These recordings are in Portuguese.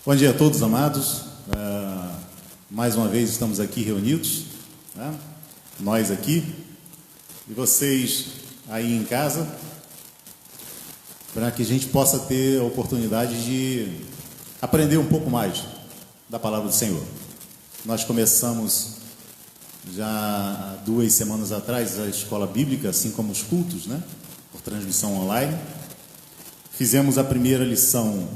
Bom dia a todos, amados. Mais uma vez estamos aqui reunidos, né? Nós aqui e vocês aí em casa, para que a gente possa ter a oportunidade de aprender um pouco mais da palavra do Senhor. Nós começamos já há 2 semanas atrás a escola bíblica, assim como os cultos, né? Por transmissão online. Fizemos a primeira lição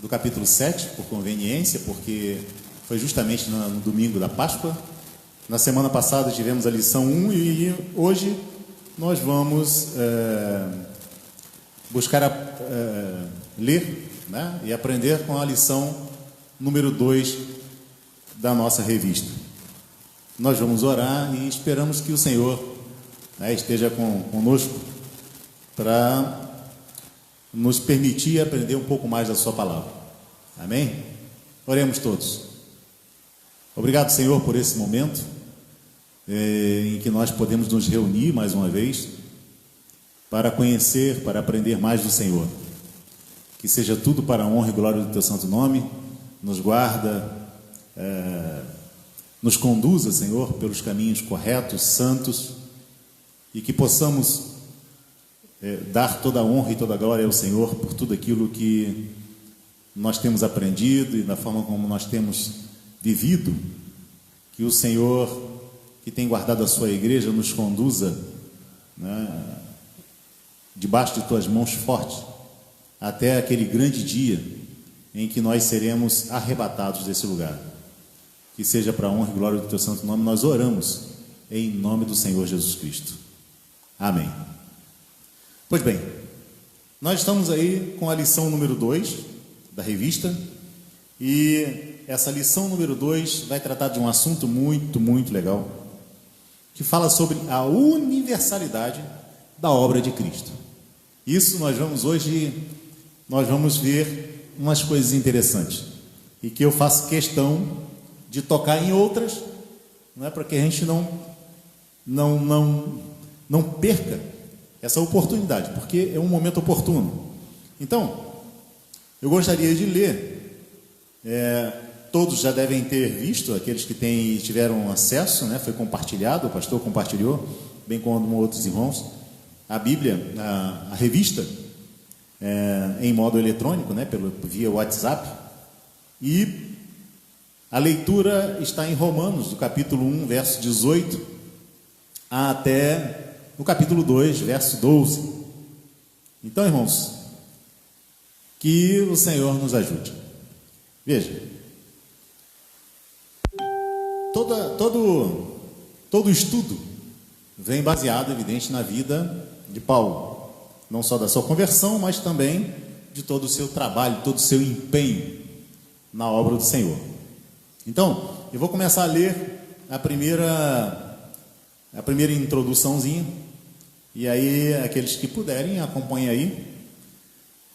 do capítulo 7, por conveniência, porque foi justamente no domingo da Páscoa. Na semana passada tivemos a lição 1 e hoje nós vamos buscar ler, né, e aprender com a lição número 2 da nossa revista. Nós vamos orar e esperamos que o Senhor, né, esteja conosco para nos permitir aprender um pouco mais da sua palavra. Amém? Oremos todos. Obrigado, Senhor, por esse momento em que nós podemos nos reunir mais uma vez para conhecer, para aprender mais do Senhor. Que seja tudo para a honra e glória do teu santo nome. Nos guarda, nos conduza, Senhor, pelos caminhos corretos, santos, e que possamos dar toda a honra e toda a glória ao Senhor por tudo aquilo que nós temos aprendido e da forma como nós temos vivido. Que o Senhor, que tem guardado a sua igreja, nos conduza, né, debaixo de tuas mãos fortes, até aquele grande dia em que nós seremos arrebatados desse lugar. Que seja para a honra e glória do teu santo nome. Nós oramos em nome do Senhor Jesus Cristo. Amém. Pois bem, nós estamos aí com a lição número 2 da revista, e essa lição número 2 vai tratar de um assunto muito, muito legal, que fala sobre a universalidade da obra de Cristo. Isso nós vamos ver umas coisas interessantes, e que eu faço questão de tocar em outras, não é, para que a gente não perca essa oportunidade, porque é um momento oportuno. Então, eu gostaria de ler, todos já devem ter visto, aqueles que tiveram acesso, né, foi compartilhado, o pastor compartilhou, bem como outros irmãos, a Bíblia, a revista, em modo eletrônico, né, via WhatsApp, e a leitura está em Romanos, do capítulo 1, verso 18, até no capítulo 2, verso 12. Então, irmãos, que o Senhor nos ajude. Veja, todo estudo vem baseado, evidente, na vida de Paulo, não só da sua conversão, mas também de todo o seu trabalho, todo o seu empenho na obra do Senhor. Então, eu vou começar a ler a primeira introduçãozinha, e aí aqueles que puderem acompanhem aí.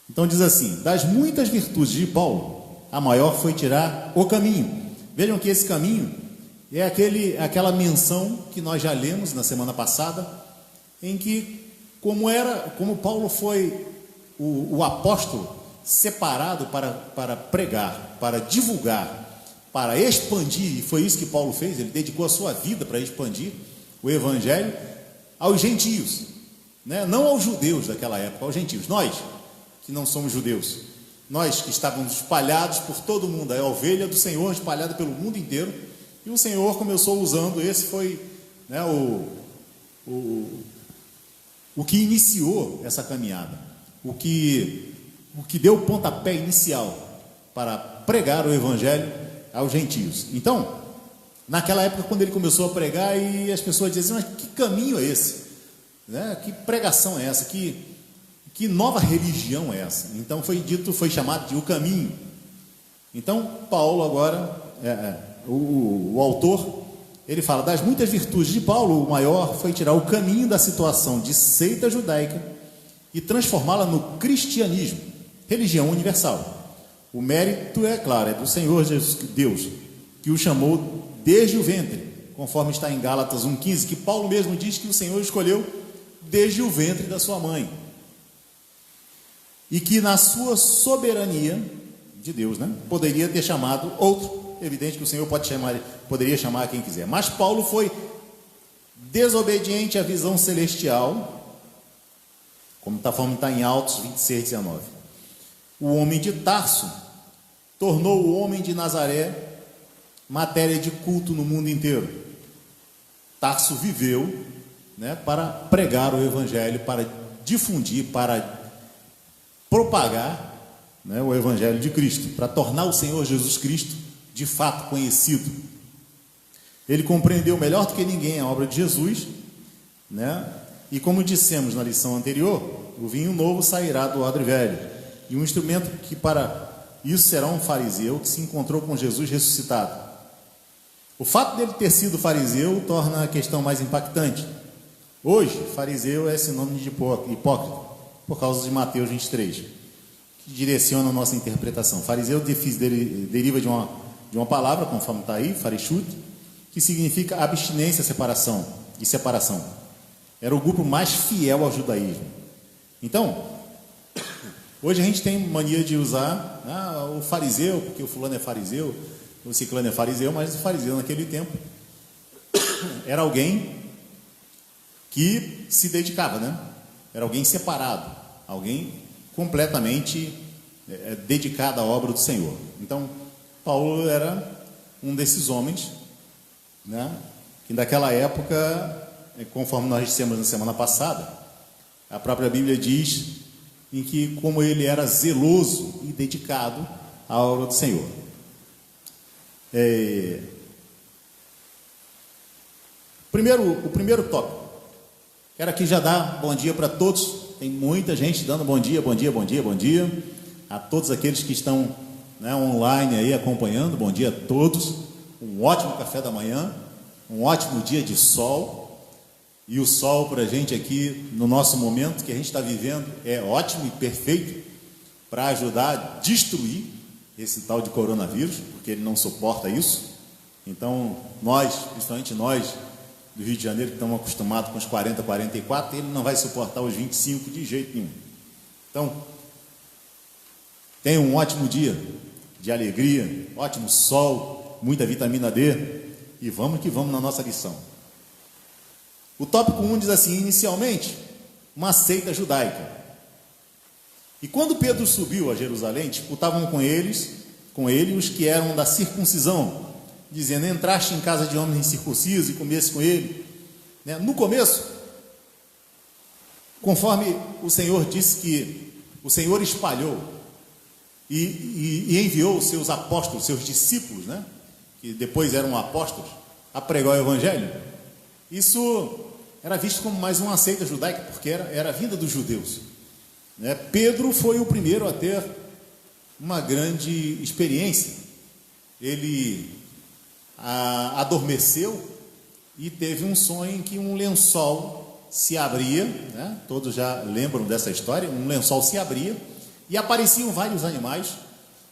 Então diz assim: das muitas virtudes de Paulo, a maior foi tirar o caminho. Vejam que esse caminho é aquela menção que nós já lemos na semana passada, em que como Paulo foi o apóstolo separado para pregar, para divulgar, para expandir, e foi isso que Paulo fez. Ele dedicou a sua vida para expandir o evangelho aos gentios, né? Não aos judeus daquela época, aos gentios. Nós que não somos judeus, nós que estávamos espalhados por todo o mundo, a ovelha do Senhor espalhada pelo mundo inteiro, e o Senhor começou usando, esse foi, né, o que iniciou essa caminhada, o que deu o pontapé inicial para pregar o evangelho aos gentios. Então, naquela época, quando ele começou a pregar, e as pessoas diziam: mas que caminho é esse? Né? Que pregação é essa? Que nova religião é essa? Então foi chamado de o caminho. Então Paulo agora, o autor, ele fala: das muitas virtudes de Paulo, o maior foi tirar o caminho da situação de seita judaica e transformá-la no cristianismo, religião universal. O mérito, é claro, é do Senhor Jesus, Deus, que o chamou desde o ventre, conforme está em Gálatas 1,15, que Paulo mesmo diz que o Senhor escolheu desde o ventre da sua mãe. E que na sua soberania de Deus, né, poderia ter chamado outro. Evidente que o Senhor poderia chamar quem quiser. Mas Paulo foi desobediente à visão celestial, como está em Atos 26, 19. O homem de Tarso tornou o homem de Nazaré matéria de culto no mundo inteiro. Tarso viveu, né, para pregar o Evangelho, para difundir, para propagar, né, o Evangelho de Cristo, para tornar o Senhor Jesus Cristo de fato conhecido. Ele compreendeu melhor do que ninguém a obra de Jesus, né? E como dissemos na lição anterior, o vinho novo sairá do odre velho, e um instrumento que para isso será um fariseu que se encontrou com Jesus ressuscitado. O fato dele ter sido fariseu torna a questão mais impactante. Hoje, fariseu é sinônimo de hipócrita, por causa de Mateus 23, que direciona a nossa interpretação. Fariseu deriva de uma palavra, conforme está aí, farishut, que significa abstinência, separação e separação. Era o grupo mais fiel ao judaísmo. Então, hoje a gente tem mania de usar o fariseu, porque o fulano é fariseu, o ciclano é fariseu, mas o fariseu naquele tempo era alguém que se dedicava, né? Era alguém separado, alguém completamente dedicado à obra do Senhor. Então, Paulo era um desses homens, né, que naquela época, conforme nós dissemos na semana passada, a própria Bíblia diz em que como ele era zeloso e dedicado à obra do Senhor. O primeiro tópico, quero aqui já dar bom dia para todos. Tem muita gente dando bom dia a todos aqueles que estão, né, online aí acompanhando. Bom dia a todos, um ótimo café da manhã, um ótimo dia de sol. E o sol para a gente aqui, no nosso momento que a gente está vivendo, é ótimo e perfeito para ajudar a destruir esse tal de coronavírus, porque ele não suporta isso. Então, nós, principalmente nós do Rio de Janeiro, que estamos acostumados com os 40, 44, ele não vai suportar os 25 de jeito nenhum. Então, tenha um ótimo dia de alegria, ótimo sol, muita vitamina D, e vamos que vamos na nossa lição. O tópico 1 diz assim: inicialmente, uma seita judaica. E quando Pedro subiu a Jerusalém, disputavam com ele os que eram da circuncisão, dizendo: entraste em casa de homens incircuncisos e comesse com ele. Né? No começo, conforme o Senhor disse que o Senhor espalhou e enviou os seus apóstolos, seus discípulos, né, que depois eram apóstolos, a pregar o Evangelho, isso era visto como mais uma seita judaica, porque era a vinda dos judeus. Né? Pedro foi o primeiro a ter uma grande experiência. Ele adormeceu e teve um sonho em que um lençol se abria, né? Todos já lembram dessa história. Um lençol se abria e apareciam vários animais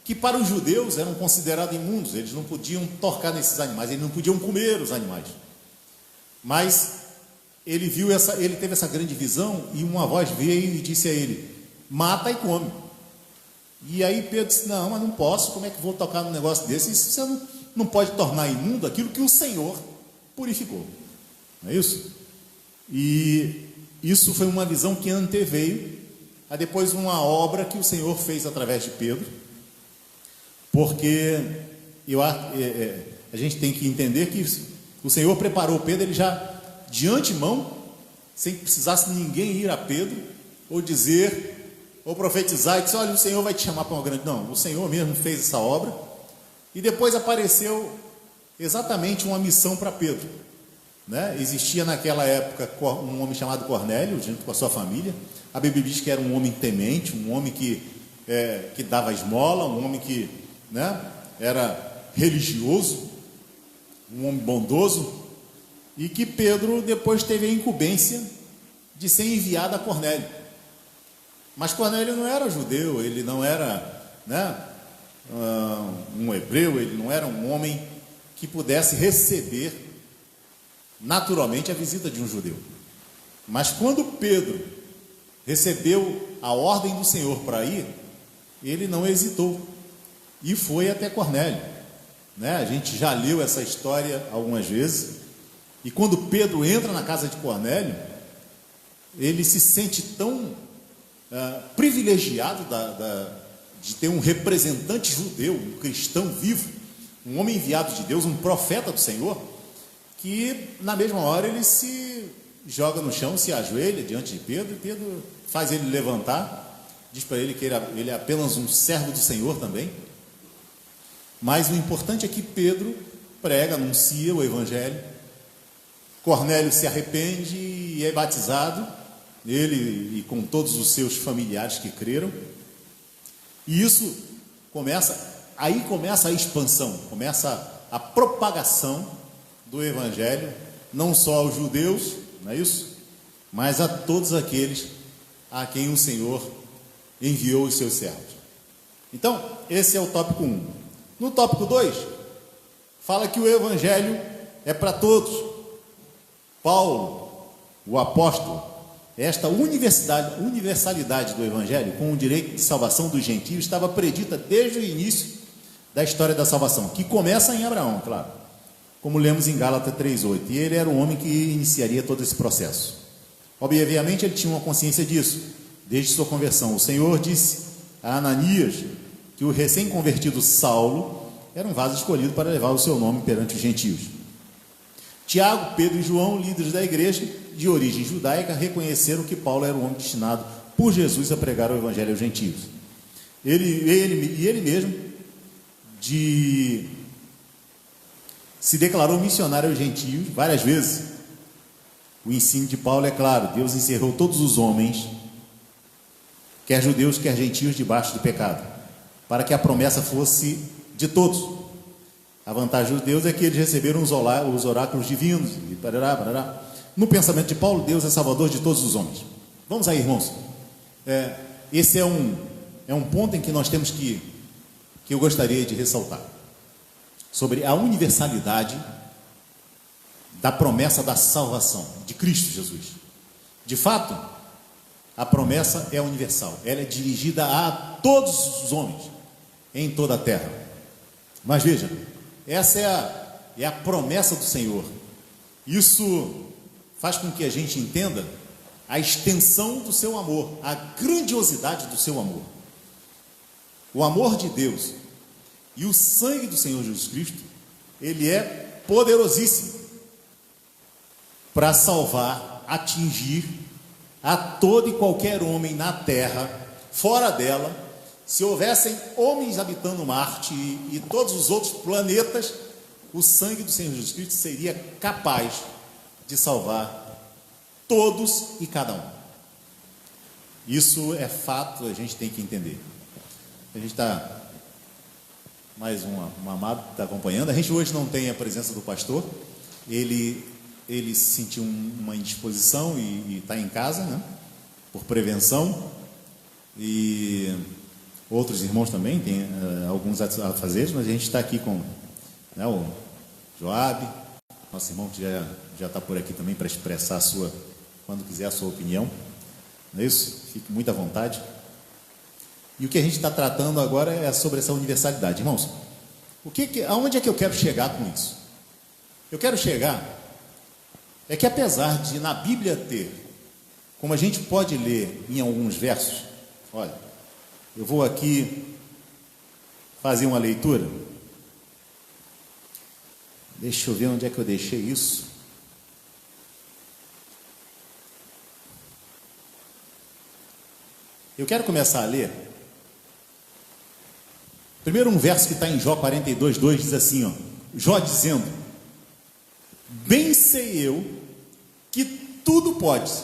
que para os judeus eram considerados imundos. Eles não podiam tocar nesses animais, eles não podiam comer os animais. Mas ele teve essa grande visão, e uma voz veio e disse a ele: mata e come. E aí Pedro disse: não, mas não posso, como é que vou tocar num negócio desse? Isso você não pode tornar imundo aquilo que o Senhor purificou. Não é isso? E isso foi uma visão que anteveio a depois uma obra que o Senhor fez através de Pedro, porque a gente tem que entender que o Senhor preparou Pedro, ele já de antemão, sem que precisasse ninguém ir a Pedro, ou dizer, ou profetizar, e dizer: olha, o Senhor vai te chamar para uma grande... Não, o Senhor mesmo fez essa obra, e depois apareceu exatamente uma missão para Pedro. Né? Existia naquela época um homem chamado Cornélio, junto com a sua família. A Bíblia diz que era um homem temente, um homem que dava esmola, um homem que, né, era religioso, um homem bondoso, e que Pedro depois teve a incumbência de ser enviado a Cornélio. Mas Cornélio não era judeu, ele não era, né, um hebreu, ele não era um homem que pudesse receber naturalmente a visita de um judeu. Mas quando Pedro recebeu a ordem do Senhor para ir, ele não hesitou e foi até Cornélio, né? A gente já leu essa história algumas vezes. E quando Pedro entra na casa de Cornélio, ele se sente tão privilegiado de ter um representante judeu, um cristão vivo, um homem enviado de Deus, um profeta do Senhor, que na mesma hora ele se joga no chão, se ajoelha diante de Pedro, e Pedro faz ele levantar, diz para ele que ele é apenas um servo do Senhor também. Mas o importante é que Pedro prega, anuncia o Evangelho. Cornélio se arrepende e é batizado, ele e com todos os seus familiares que creram. E isso começa a expansão, começa a propagação do Evangelho, não só aos judeus, não é isso? Mas a todos aqueles a quem o Senhor enviou os seus servos. Então, esse é o tópico 1. No tópico 2, fala que o Evangelho é para todos. Paulo, o apóstolo, esta universalidade do Evangelho, com o direito de salvação dos gentios, estava predita desde o início da história da salvação, que começa em Abraão, claro, como lemos em Gálatas 3:8, e ele era o homem que iniciaria todo esse processo. Obviamente ele tinha uma consciência disso, desde sua conversão. O Senhor disse a Ananias que o recém-convertido Saulo era um vaso escolhido para levar o seu nome perante os gentios. Tiago, Pedro e João, líderes da igreja de origem judaica, reconheceram que Paulo era o homem destinado por Jesus a pregar o evangelho aos gentios. Ele mesmo se declarou missionário aos gentios várias vezes. O ensino de Paulo é claro: Deus encerrou todos os homens, quer judeus, quer gentios, debaixo do pecado, para que a promessa fosse de todos. A vantagem dos judeus é que eles receberam os oráculos divinos, e parará. No pensamento de Paulo, Deus é salvador de todos os homens. Vamos aí, irmãos. Esse é um ponto em que nós temos que eu gostaria de ressaltar, sobre a universalidade da promessa da salvação de Cristo Jesus. De fato, a promessa é universal, ela é dirigida a todos os homens, em toda a terra. Mas veja, essa é a promessa do Senhor. Isso faz com que a gente entenda a extensão do seu amor, a grandiosidade do seu amor. O amor de Deus e o sangue do Senhor Jesus Cristo, ele é poderosíssimo para salvar, atingir a todo e qualquer homem na terra, fora dela. Se houvessem homens habitando Marte e todos os outros planetas, o sangue do Senhor Jesus Cristo seria capaz de salvar todos e cada um. Isso é fato, a gente tem que entender. A gente está, mais um amado está acompanhando. A gente hoje não tem a presença do pastor, ele sentiu uma indisposição e está em casa, né, por prevenção, e outros irmãos também têm alguns afazeres, mas a gente está aqui com, né, o Joabe, nosso irmão que já está por aqui também para expressar quando quiser, a sua opinião. Não é isso? Fique muito à vontade. E o que a gente está tratando agora é sobre essa universalidade. Irmãos, aonde é que eu quero chegar com isso? Eu quero chegar é que, apesar de na Bíblia ter, como a gente pode ler em alguns versos, olha, eu vou aqui fazer uma leitura. Deixa eu ver onde é que eu deixei isso. Eu quero começar a ler. Primeiro um verso que está em Jó 42:2, diz assim, ó, Jó dizendo: bem sei eu que tudo podes,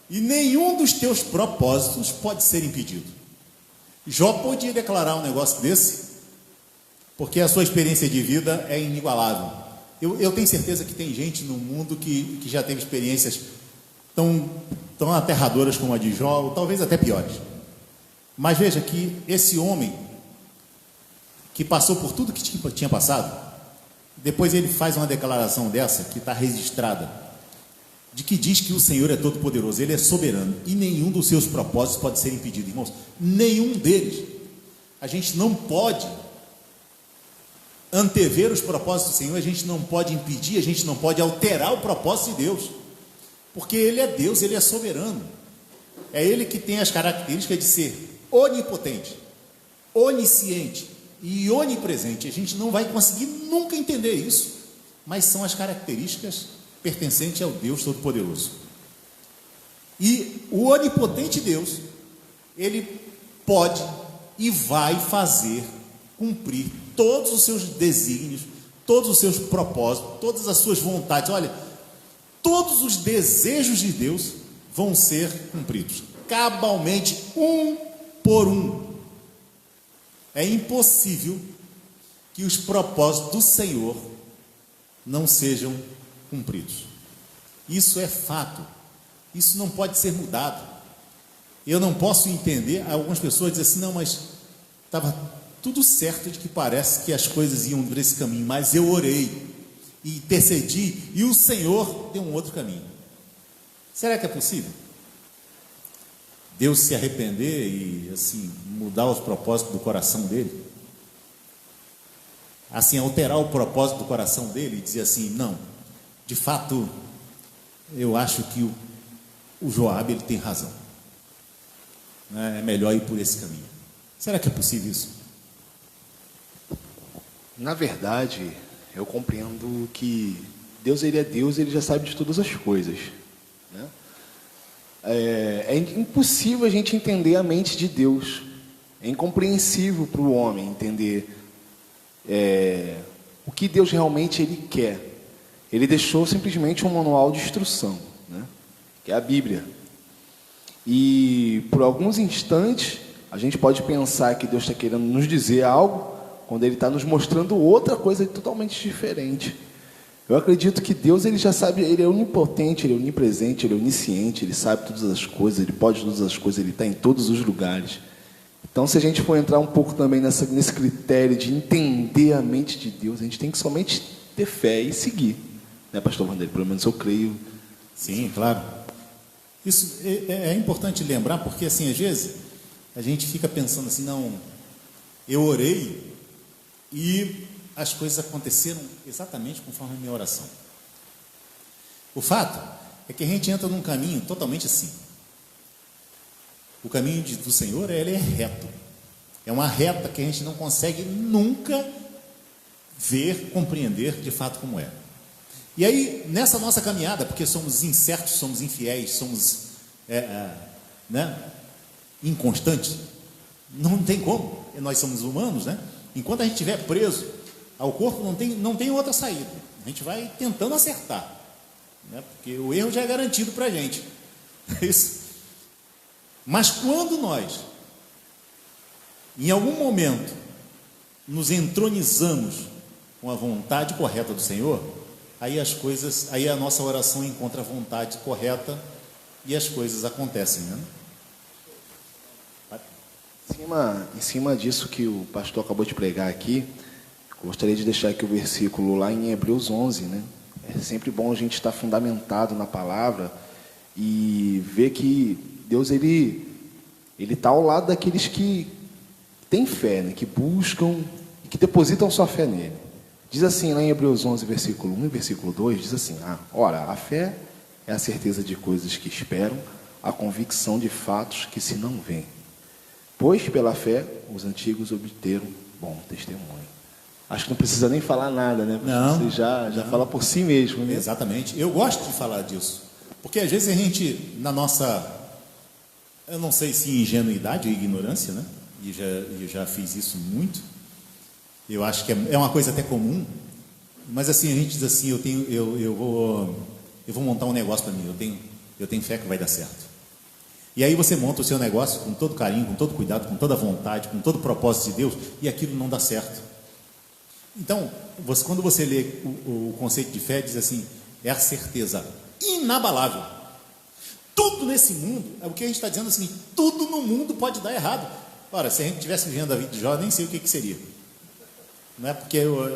e nenhum dos teus propósitos pode ser impedido. Jó podia declarar um negócio desse, porque a sua experiência de vida é inigualável. Eu tenho certeza que tem gente no mundo que já teve experiências tão aterradoras como a de Jó, ou talvez até piores. Mas veja que esse homem, que passou por tudo que tinha passado, depois ele faz uma declaração dessa, que está registrada de que diz que o Senhor é todo poderoso, Ele é soberano, e nenhum dos seus propósitos pode ser impedido, irmãos, nenhum deles. A gente não pode antever os propósitos do Senhor, a gente não pode impedir, a gente não pode alterar o propósito de Deus, porque Ele é Deus, Ele é soberano, é Ele que tem as características de ser onipotente, onisciente e onipresente. A gente não vai conseguir nunca entender isso, mas são as características pertencentes ao Deus Todo-Poderoso. E o onipotente Deus, Ele pode e vai fazer cumprir todos os seus desígnios, todos os seus propósitos, todas as suas vontades. Olha, todos os desejos de Deus vão ser cumpridos, cabalmente, um por um. É impossível que os propósitos do Senhor não sejam cumpridos. Isso é fato. Isso não pode ser mudado. Eu não posso entender. Algumas pessoas dizem assim: não, mas estava tudo certo de que parece que as coisas iam por esse caminho, mas eu orei e intercedi e o Senhor deu um outro caminho. Será que é possível Deus se arrepender e assim mudar os propósitos do coração dele? Assim, alterar o propósito do coração dele e dizer assim: não, de fato, eu acho que o Joabe, ele tem razão, é melhor ir por esse caminho. Será que é possível isso? Na verdade, eu compreendo que Deus, Ele é Deus, Ele já sabe de todas as coisas, né? É impossível a gente entender a mente de Deus. É incompreensível para o homem entender o que Deus realmente Ele quer. Ele deixou simplesmente um manual de instrução, né? Que é a Bíblia. E por alguns instantes a gente pode pensar que Deus está querendo nos dizer algo, quando Ele está nos mostrando outra coisa totalmente diferente. Eu acredito que Deus, Ele já sabe, Ele é onipotente, Ele é onipresente, Ele é onisciente, Ele sabe todas as coisas, Ele pode todas as coisas, Ele está em todos os lugares. Então, se a gente for entrar um pouco também nesse critério de entender a mente de Deus, a gente tem que somente ter fé e seguir, né, pastor Vanderlei? Pelo menos eu creio. Sim, claro. Isso é importante lembrar, porque assim, às vezes a gente fica pensando assim: não, eu orei e as coisas aconteceram exatamente conforme a minha oração. O fato é que a gente entra num caminho totalmente assim. O caminho do Senhor, ele é reto. É uma reta que a gente não consegue nunca ver, compreender de fato como é. E aí, nessa nossa caminhada, porque somos incertos, somos infiéis, somos inconstantes, não tem como, nós somos humanos, né? Enquanto a gente estiver preso ao corpo, não tem outra saída. A gente vai tentando acertar, né? Porque o erro já é garantido para a gente. Isso. Mas quando nós, em algum momento, nos entronizamos com a vontade correta do Senhor, aí a nossa oração encontra a vontade correta e as coisas acontecem, né? Em cima disso que o pastor acabou de pregar aqui, gostaria de deixar aqui o versículo lá em Hebreus 11, né? É sempre bom a gente estar fundamentado na palavra e ver que Deus, ele está ao lado daqueles que têm fé, né? Que buscam e que depositam sua fé nele. Diz assim lá em Hebreus 11, versículo 1 e versículo 2, diz assim: ora, a fé é a certeza de coisas que esperam, a convicção de fatos que se não veem. Pois pela fé os antigos obteram bom testemunho. Acho que não precisa nem falar nada, né? Não. Você já fala por si mesmo, né? Exatamente. Eu gosto de falar disso, porque às vezes a gente, na nossa, eu não sei se ingenuidade ou ignorância, né? E eu já fiz isso muito. Eu acho que é uma coisa até comum, mas assim, a gente diz assim: eu vou montar um negócio para mim, eu tenho fé que vai dar certo. E aí você monta o seu negócio com todo carinho, com todo cuidado, com toda vontade, com todo propósito de Deus, e aquilo não dá certo. Então, quando você lê o conceito de fé, diz assim: é a certeza inabalável. Tudo nesse mundo, é o que a gente está dizendo assim, tudo no mundo pode dar errado. Ora, se a gente estivesse vivendo a vida de Jó, nem sei o que seria. Não é porque eu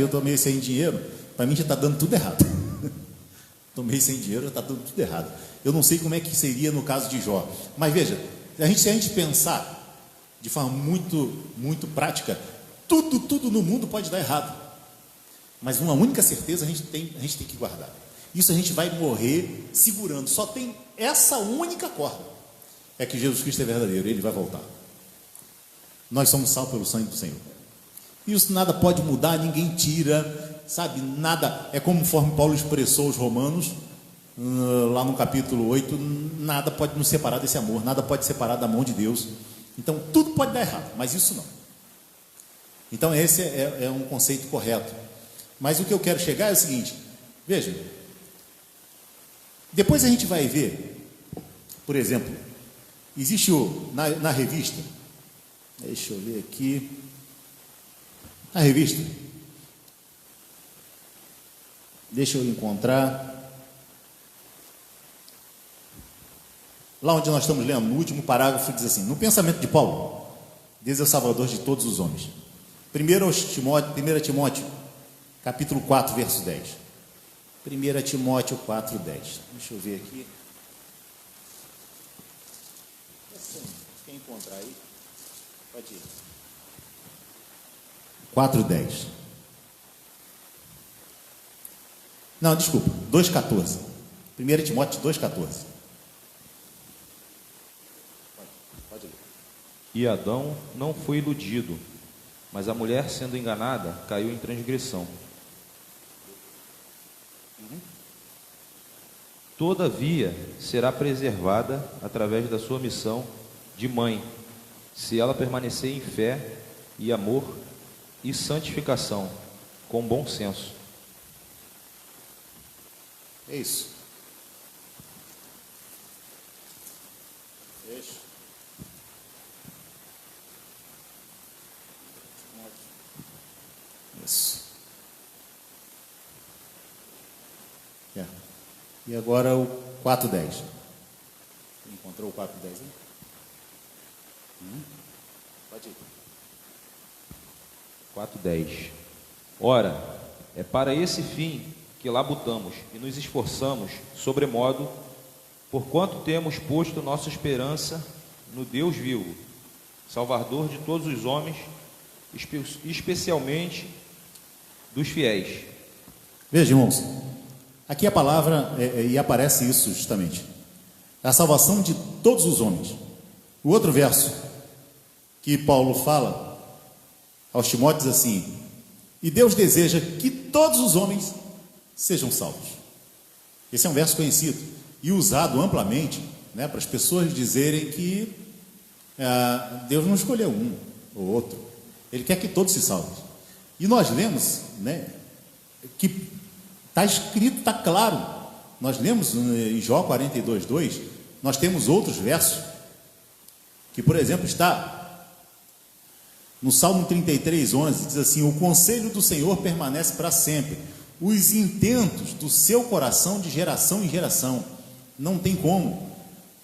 estou meio sem dinheiro, para mim já está dando tudo errado. Tomei sem dinheiro, está tudo errado. Eu não sei como é que seria no caso de Jó. Mas veja, se a gente pensar de forma muito prática, tudo no mundo pode dar errado. Mas uma única certeza a gente tem que guardar. Isso a gente vai morrer segurando. Só tem essa única corda. É que Jesus Cristo é verdadeiro, Ele vai voltar. Nós somos salvos pelo sangue do Senhor. Isso nada pode mudar, ninguém tira, sabe? Nada. É conforme Paulo expressou aos Romanos, lá no capítulo 8, nada pode nos separar desse amor, nada pode separar da mão de Deus. Então, tudo pode dar errado, mas isso não. Então, esse é um conceito correto. Mas o que eu quero chegar é o seguinte, veja, depois a gente vai ver, por exemplo, existe na revista, deixa eu ver aqui, na revista, deixa eu encontrar, lá onde nós estamos lendo, no último parágrafo, diz assim: no pensamento de Paulo, Deus é o Salvador de todos os homens. 1 Timóteo, capítulo 4, verso 10. 1 Timóteo 4, 10. Deixa eu ver aqui. Quem encontrar aí, pode ir. 4, 10. Não, desculpa, 2,14. 1 Timóteo 2,14. Pode ler. E Adão não foi iludido, mas a mulher, sendo enganada, caiu em transgressão. Todavia, será preservada através da sua missão de mãe, se ela permanecer em fé e amor e santificação, com bom senso. É isso. Deixa. Isso. E agora o 4:10. Encontrou o 4:10 aí? Pode ir. 4:10. Ora, é para esse fim que labutamos e nos esforçamos sobremodo, porquanto temos posto nossa esperança no Deus vivo, Salvador de todos os homens, especialmente dos fiéis. Veja, irmãos, aqui a palavra, e aparece isso justamente, a salvação de todos os homens. O outro verso que Paulo fala aos Timóteos assim: e Deus deseja que todos os homens sejam salvos. Esse é um verso conhecido e usado amplamente, né, para as pessoas dizerem que Deus não escolheu um ou outro, Ele quer que todos se salvem. E nós lemos, né, que está escrito, está claro. Nós lemos em Jó 42:2, nós temos outros versos, que por exemplo está no Salmo 33:11, diz assim: o conselho do Senhor permanece para sempre, os intentos do seu coração de geração em geração. Não tem como,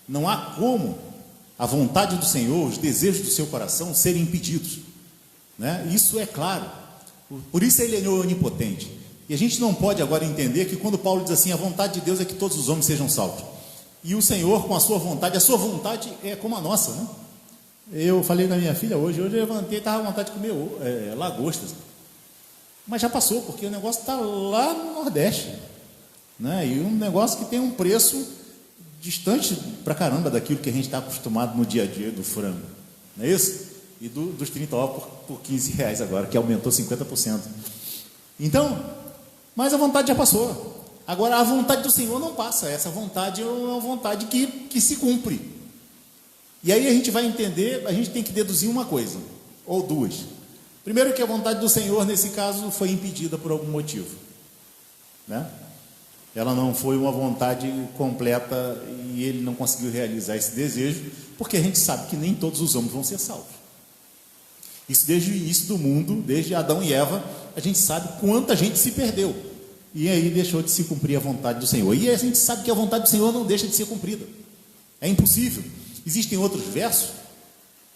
não há como a vontade do Senhor, os desejos do seu coração serem impedidos, né? Isso é claro, por isso Ele é onipotente. E a gente não pode agora entender que quando Paulo diz assim, a vontade de Deus é que todos os homens sejam salvos, e o Senhor com a sua vontade é como a nossa, né? Eu falei com a minha filha hoje eu levantei, estava com vontade de comer lagostas, mas já passou, porque o negócio está lá no Nordeste, né? E um negócio que tem um preço distante pra caramba daquilo que a gente está acostumado no dia a dia do frango, não é isso? E dos 30 ovos por R$15 agora, que aumentou 50%. Então, mas a vontade já passou. Agora a vontade do Senhor não passa. Essa vontade é uma vontade que se cumpre. E aí a gente vai entender, a gente tem que deduzir uma coisa, ou duas. Primeiro, que a vontade do Senhor, nesse caso, foi impedida por algum motivo, né? Ela não foi uma vontade completa e Ele não conseguiu realizar esse desejo, porque a gente sabe que nem todos os homens vão ser salvos. Isso desde o início do mundo, desde Adão e Eva, a gente sabe quanta gente se perdeu. E aí deixou de se cumprir a vontade do Senhor. E a gente sabe que a vontade do Senhor não deixa de ser cumprida. É impossível. Existem outros versos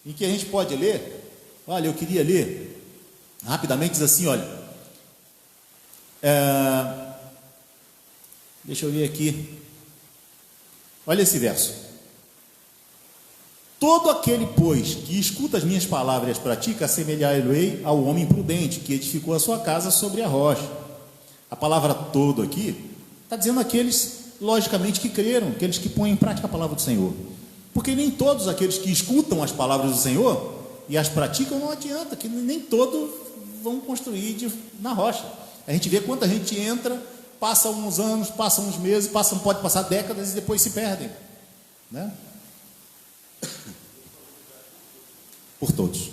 em que a gente pode ler. Olha, eu queria ler rapidamente, diz assim, olha, Deixa eu ver aqui. Olha esse verso. Todo aquele, pois, que escuta as minhas palavras e as pratica, assemelhar-lhe-ei ao homem prudente, que edificou a sua casa sobre a rocha. A palavra todo aqui está dizendo aqueles, logicamente, que creram, aqueles que põem em prática a palavra do Senhor. Porque nem todos aqueles que escutam as palavras do Senhor e as praticam, não adianta, que nem todos vão construir na rocha. A gente vê quanta gente entra, passa uns anos, passa uns meses, pode passar décadas e depois se perdem, né? Por todos.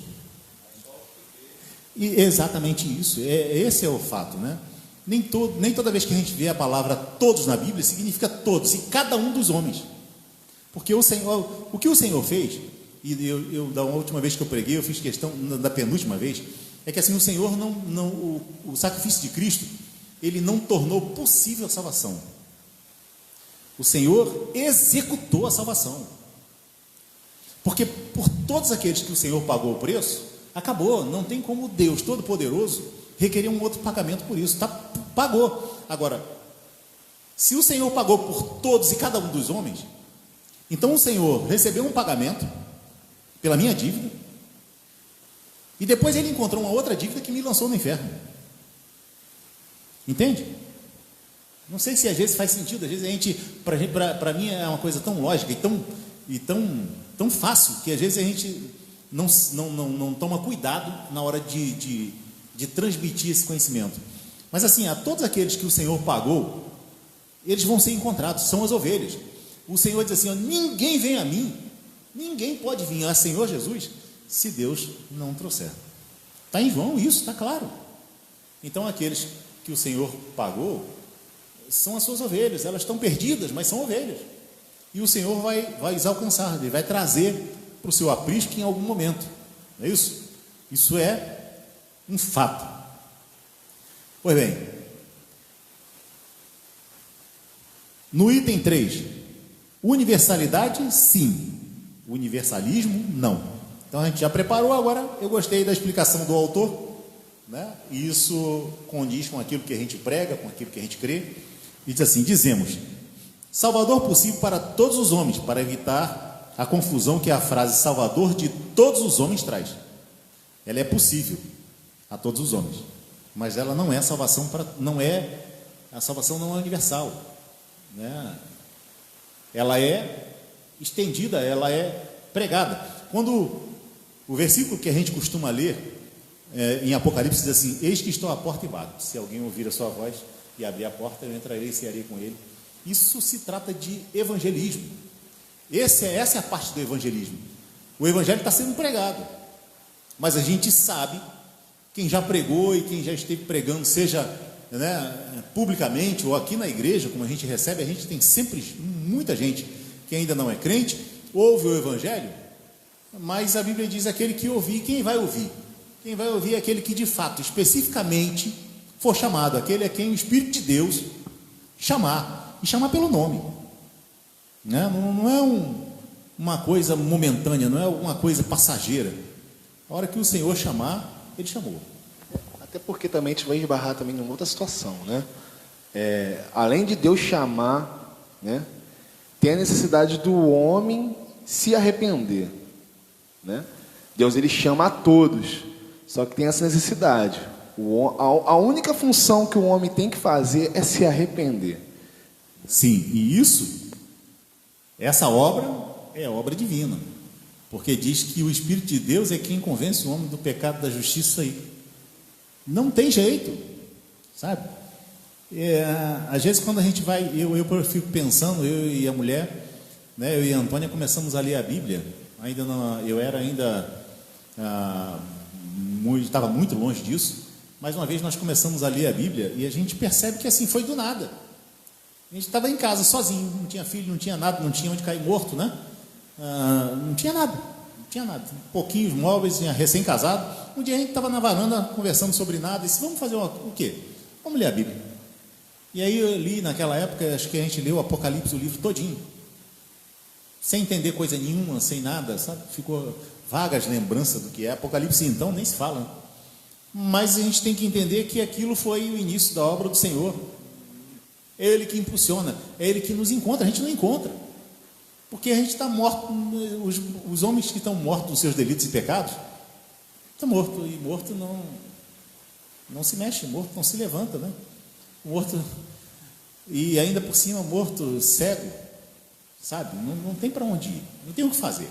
E é exatamente isso, esse é o fato, né? Nem toda vez que a gente vê a palavra todos na Bíblia, significa todos, e cada um dos homens. Porque o que o Senhor fez, e eu da última vez que eu preguei, eu fiz questão, da penúltima vez, é que assim, o Senhor o sacrifício de Cristo, ele não tornou possível a salvação. O Senhor executou a salvação. Porque por todos aqueles que o Senhor pagou o preço, acabou, não tem como Deus Todo-Poderoso requerer um outro pagamento por isso, pagou. Agora, se o Senhor pagou por todos e cada um dos homens, então o Senhor recebeu um pagamento pela minha dívida, e depois ele encontrou uma outra dívida que me lançou no inferno. Entende? Não sei se às vezes faz sentido, às vezes a gente, para mim é uma coisa tão lógica e tão fácil, que às vezes a gente não toma cuidado na hora de transmitir esse conhecimento. Mas assim, a todos aqueles que o Senhor pagou, eles vão ser encontrados, são as ovelhas. O Senhor diz assim, ó, ninguém vem a mim, ninguém pode vir a Senhor Jesus, se Deus não trouxer. Está em João isso, está claro. Então aqueles que o Senhor pagou, são as suas ovelhas, elas estão perdidas, mas são ovelhas. E o Senhor vai as alcançar, Ele vai trazer para o seu aprisco em algum momento. Não é isso? Isso é um fato. Pois bem, no item 3, universalidade, sim. Universalismo, não. Então a gente já preparou, agora eu gostei da explicação do autor, né? E isso condiz com aquilo que a gente prega, com aquilo que a gente crê. E diz assim, dizemos, Salvador possível para todos os homens, para evitar a confusão que a frase Salvador de todos os homens traz. Ela é possível a todos os homens, mas ela não é salvação a salvação não é universal, né? Ela é estendida, ela é pregada. Quando o versículo que a gente costuma ler em Apocalipse diz assim, eis que estou à porta e bato, se alguém ouvir a sua voz e abrir a porta, eu entrarei e cearei com ele. Isso se trata de evangelismo. Essa é a parte do evangelismo. O evangelho está sendo pregado, mas a gente sabe, quem já pregou e quem já esteve pregando, seja, né, publicamente ou aqui na igreja, como a gente recebe, a gente tem sempre muita gente que ainda não é crente, ouve o evangelho, mas a Bíblia diz aquele que ouvir. Quem vai ouvir? Quem vai ouvir é aquele que de fato, especificamente, for chamado, aquele a quem o Espírito de Deus chamar, e chamar pelo nome, né? Não é uma coisa momentânea, não é uma coisa passageira. A hora que o Senhor chamar, Ele chamou. Até porque também a gente vai esbarrar também em outra situação, né? Além de Deus chamar, né, tem a necessidade do homem se arrepender, né? Deus, Ele chama a todos, só que tem essa necessidade. A única função que o homem tem que fazer é se arrepender. Sim, e essa obra é obra divina, porque diz que o Espírito de Deus é quem convence o homem do pecado, da justiça, e não tem jeito, sabe? Às vezes quando a gente vai, eu fico pensando, eu e a mulher, né, eu e a Antônia começamos a ler a Bíblia, estava muito longe disso, mas uma vez nós começamos a ler a Bíblia e a gente percebe que assim foi do nada. A gente estava em casa sozinho, não tinha filho, não tinha nada, não tinha onde cair morto, né? Não tinha nada. Pouquinhos móveis, recém-casado. Um dia a gente estava na varanda conversando sobre nada e disse, vamos fazer o quê? Vamos ler a Bíblia. E aí eu li naquela época, acho que a gente leu o Apocalipse, o livro todinho, sem entender coisa nenhuma, sem nada, sabe? Ficou vagas lembranças do que é. Apocalipse então nem se fala, né? Mas a gente tem que entender que aquilo foi o início da obra do Senhor. é Ele que impulsiona, é Ele que nos encontra. A gente não encontra, porque a gente está morto. Os homens que estão mortos nos seus delitos e pecados, estão mortos, e morto não se mexe, morto não se levanta, né? Morto, e ainda por cima morto, cego, sabe? Não tem para onde ir, não tem o que fazer.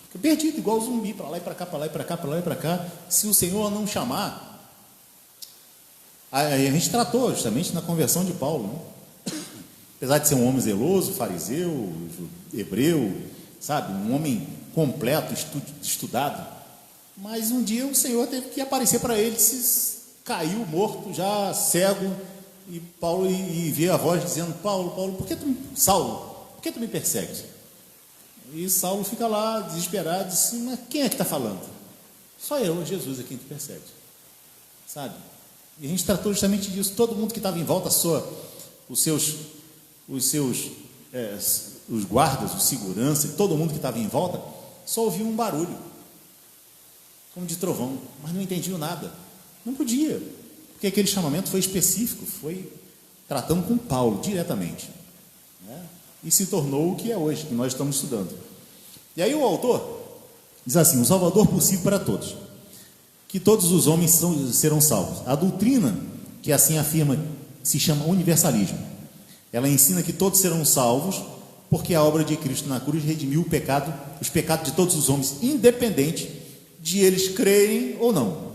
Fica perdido, igual zumbi, para lá e para cá, para lá e para cá, para lá e para cá. Se o Senhor não chamar, a gente tratou justamente na conversão de Paulo, né? Apesar de ser um homem zeloso, fariseu, hebreu, sabe? Um homem completo, estudado, mas um dia o Senhor teve que aparecer para ele, caiu morto, já cego, e Paulo e vê a voz dizendo: Paulo, Saulo, por que tu me persegues? E Saulo fica lá desesperado, diz: mas quem é que está falando? Só eu, Jesus, é quem te persegue, sabe? E a gente tratou justamente disso. Todo mundo que estava em volta, os guardas, os segurança, todo mundo que estava em volta, só ouviu um barulho, como de trovão, mas não entendiam nada. Não podia, porque aquele chamamento foi específico, foi tratando com Paulo diretamente, né? E se tornou o que é hoje, que nós estamos estudando. E aí o autor diz assim: o Salvador possível para todos, que todos os homens serão salvos. A doutrina que assim afirma se chama universalismo. Ela ensina que todos serão salvos, porque a obra de Cristo na cruz redimiu os pecados de todos os homens, independente de eles crerem ou não.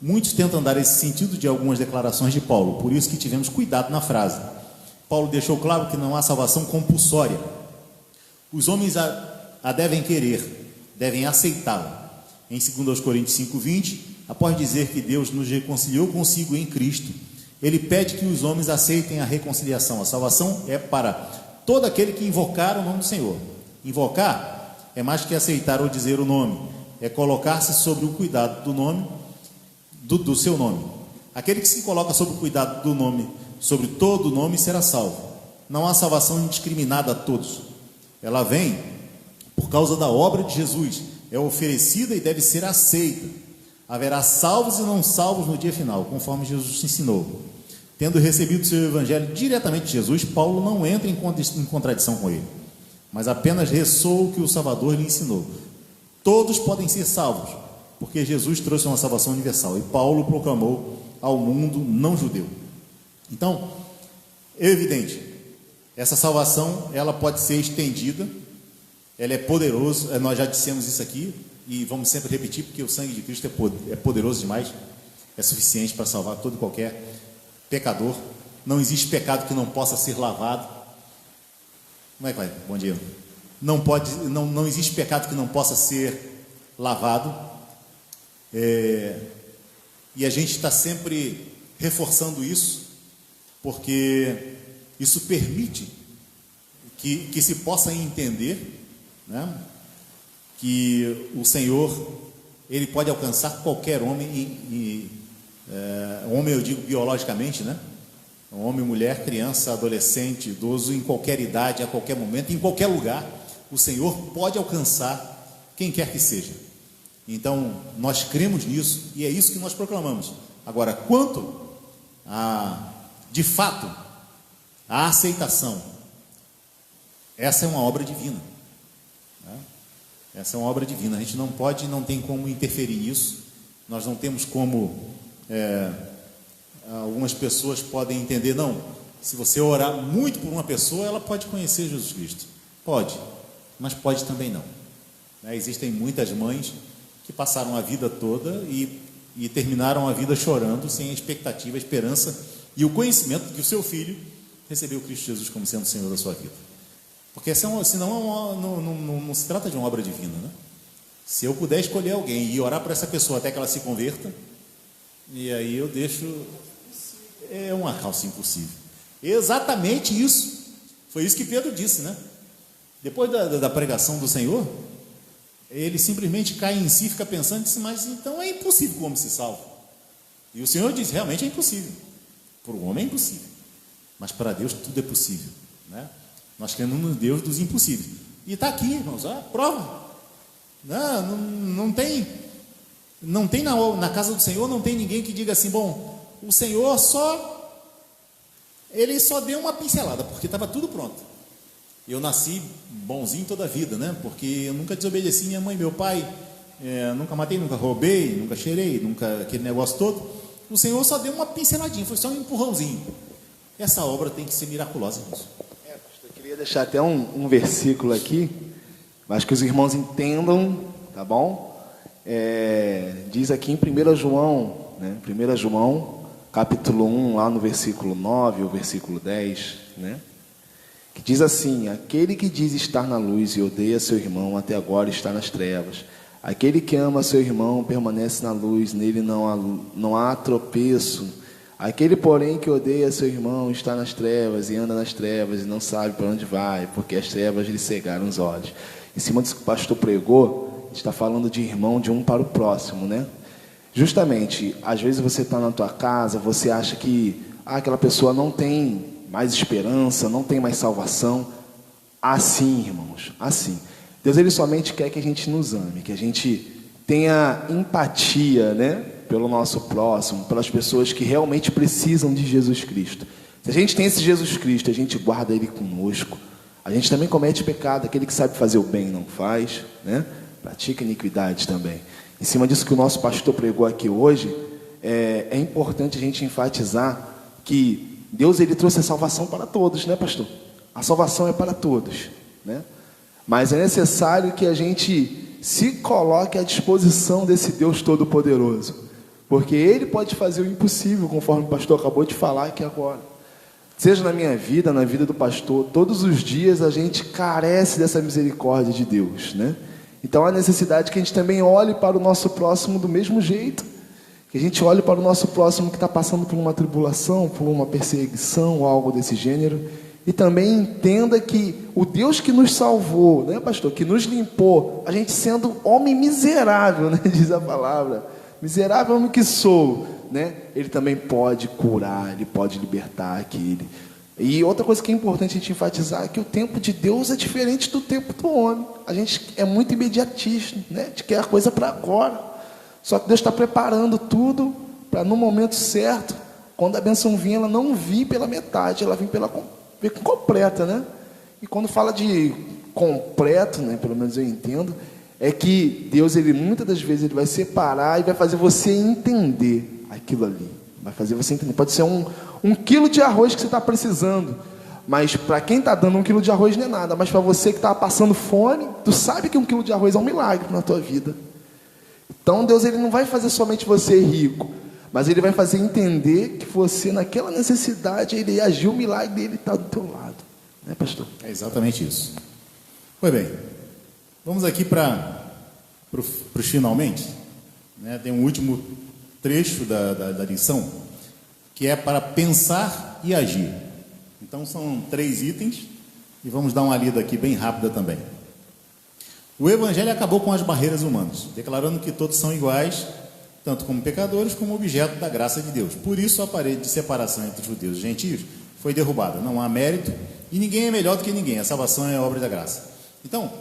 Muitos tentam dar esse sentido de algumas declarações de Paulo, por isso que tivemos cuidado na frase. Paulo deixou claro que não há salvação compulsória. Os homens a devem querer, devem aceitá-la. Em 2 Coríntios 5:20, após dizer que Deus nos reconciliou consigo em Cristo, ele pede que os homens aceitem a reconciliação. A salvação é para todo aquele que invocar o nome do Senhor. Invocar é mais que aceitar ou dizer o nome, é colocar-se sobre o cuidado do nome, do seu nome. Aquele que se coloca sob o cuidado do nome, sobre todo o nome, será salvo. Não há salvação indiscriminada a todos. Ela vem por causa da obra de Jesus, é oferecida e deve ser aceita. Haverá salvos e não salvos no dia final, conforme Jesus ensinou. Tendo recebido o seu evangelho diretamente de Jesus, Paulo não entra em contradição com ele, mas apenas ressoa o que o Salvador lhe ensinou. Todos podem ser salvos, porque Jesus trouxe uma salvação universal, e Paulo proclamou ao mundo não judeu. Então, é evidente, essa salvação, ela pode ser estendida, ela é poderosa, nós já dissemos isso aqui, e vamos sempre repetir, porque o sangue de Cristo é poderoso demais, é suficiente para salvar todo e qualquer pecador. Não existe pecado que não possa ser lavado. Como é que vai? Bom dia. Não existe pecado que não possa ser lavado. E a gente está sempre reforçando isso, porque isso permite que se possa entender, né, que o Senhor, ele pode alcançar qualquer homem, homem eu digo biologicamente, né? Um homem, mulher, criança, adolescente, idoso, em qualquer idade, a qualquer momento, em qualquer lugar, o Senhor pode alcançar quem quer que seja. Então, nós cremos nisso e é isso que nós proclamamos. Agora, quanto de fato, a aceitação, essa é uma obra divina, né? Essa é uma obra divina, a gente não tem como interferir nisso, nós não temos como, algumas pessoas podem entender, não, se você orar muito por uma pessoa, ela pode conhecer Jesus Cristo, pode, mas pode também não, né? Existem muitas mães que passaram a vida toda e terminaram a vida chorando, sem a expectativa, a esperança e o conhecimento de que o seu filho recebeu Cristo Jesus como sendo o Senhor da sua vida. Porque senão não se trata de uma obra divina, né? Se eu puder escolher alguém e orar por essa pessoa até que ela se converta, e aí eu deixo, é uma calça impossível. Exatamente isso, foi isso que Pedro disse, né? Depois da pregação do Senhor, ele simplesmente cai em si, fica pensando, disse, mas então é impossível que o homem se salve. E o Senhor diz, realmente é impossível. Para o homem é impossível, mas para Deus tudo é possível, né? Nós cremos no Deus dos impossíveis. E está aqui, irmãos, a prova. Não tem na casa do Senhor, não tem ninguém que diga assim, bom, o Senhor só Ele só deu uma pincelada, porque estava tudo pronto. Eu nasci bonzinho toda a vida, né? Porque eu nunca desobedeci minha mãe e meu pai, nunca matei, nunca roubei, nunca cheirei, nunca aquele negócio todo. O Senhor só deu uma pinceladinha, foi só um empurrãozinho. Essa obra tem que ser miraculosa, irmãos. Pastor, eu queria deixar até um versículo aqui, mas que os irmãos entendam, tá bom? Diz aqui em 1 João, né? 1 João, capítulo 1, lá no versículo 9, ou versículo 10, né? Que diz assim: aquele que diz estar na luz e odeia seu irmão, até agora está nas trevas. Aquele que ama seu irmão permanece na luz, nele não há tropeço. Aquele, porém, que odeia seu irmão está nas trevas e anda nas trevas e não sabe para onde vai, porque as trevas lhe cegaram os olhos. Em cima disso que o pastor pregou, a gente está falando de irmão de um para o próximo, né? Justamente, às vezes você está na tua casa, você acha que aquela pessoa não tem mais esperança, não tem mais salvação. Assim, irmãos, assim. Deus, ele somente quer que a gente nos ame, que a gente tenha empatia, né, pelo nosso próximo, pelas pessoas que realmente precisam de Jesus Cristo. Se a gente tem esse Jesus Cristo, a gente guarda ele conosco. A gente também comete pecado, aquele que sabe fazer o bem não faz, né? Pratica iniquidade também. Em cima disso que o nosso pastor pregou aqui hoje, é importante a gente enfatizar que Deus, ele trouxe a salvação para todos, né, pastor? A salvação é para todos, né? Mas é necessário que a gente se coloque à disposição desse Deus Todo-Poderoso, porque Ele pode fazer o impossível, conforme o pastor acabou de falar aqui agora. Seja na minha vida, na vida do pastor, todos os dias a gente carece dessa misericórdia de Deus, né? Então há necessidade que a gente também olhe para o nosso próximo do mesmo jeito, que a gente olhe para o nosso próximo que está passando por uma tribulação, por uma perseguição ou algo desse gênero, e também entenda que o Deus que nos salvou, né, pastor, que nos limpou, a gente sendo homem miserável, né, diz a palavra, miserável homem que sou, né, ele também pode curar, ele pode libertar aquele. E outra coisa que é importante a gente enfatizar é que o tempo de Deus é diferente do tempo do homem. A gente é muito imediatista, né, a gente quer a coisa para agora. Só que Deus está preparando tudo para no momento certo, quando a bênção vir, ela não vir pela metade, ela vem completa, né? E quando fala de completo, né, pelo menos eu entendo, é que Deus, ele muitas das vezes ele vai separar e vai fazer você entender aquilo ali. Vai fazer você entender. Pode ser um quilo de arroz que você está precisando, mas para quem está dando 1 quilo de arroz não é nada, mas para você que está passando fome, tu sabe que 1 quilo de arroz é um milagre na tua vida. Então Deus, ele não vai fazer somente você rico, mas ele vai fazer entender que você, naquela necessidade, ele agiu, o milagre dele está do teu lado, né, pastor? É exatamente isso. Pois bem, vamos aqui para os finalmente, né? Tem um último trecho da lição, que é para pensar e agir. Então são 3 itens, e vamos dar uma lida aqui bem rápida também. O Evangelho acabou com as barreiras humanas, declarando que todos são iguais, tanto como pecadores, como objeto da graça de Deus. Por isso a parede de separação entre judeus e gentios foi derrubada. Não há mérito, e ninguém é melhor do que ninguém. A salvação é obra da graça. Então,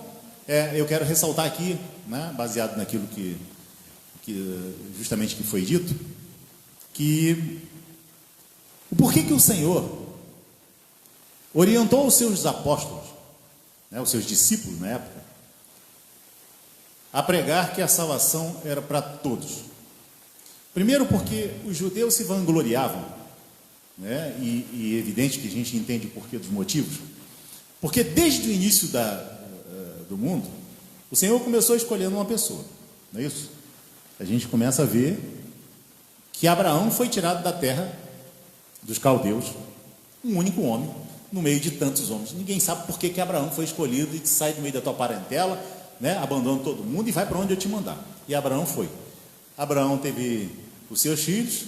eu quero ressaltar aqui, né, baseado naquilo que justamente que foi dito, que o porquê que o Senhor orientou os seus apóstolos, né, os seus discípulos na época, a pregar que a salvação era para todos. Primeiro porque os judeus se vangloriavam, né, e é evidente que a gente entende o porquê dos motivos, porque desde o início do mundo, o Senhor começou escolhendo uma pessoa, não é isso? A gente começa a ver que Abraão foi tirado da terra dos caldeus, um único homem, no meio de tantos homens. Ninguém sabe por que Abraão foi escolhido e sai do meio da tua parentela, né, abandona todo mundo e vai para onde eu te mandar. E Abraão foi. Abraão teve os seus filhos,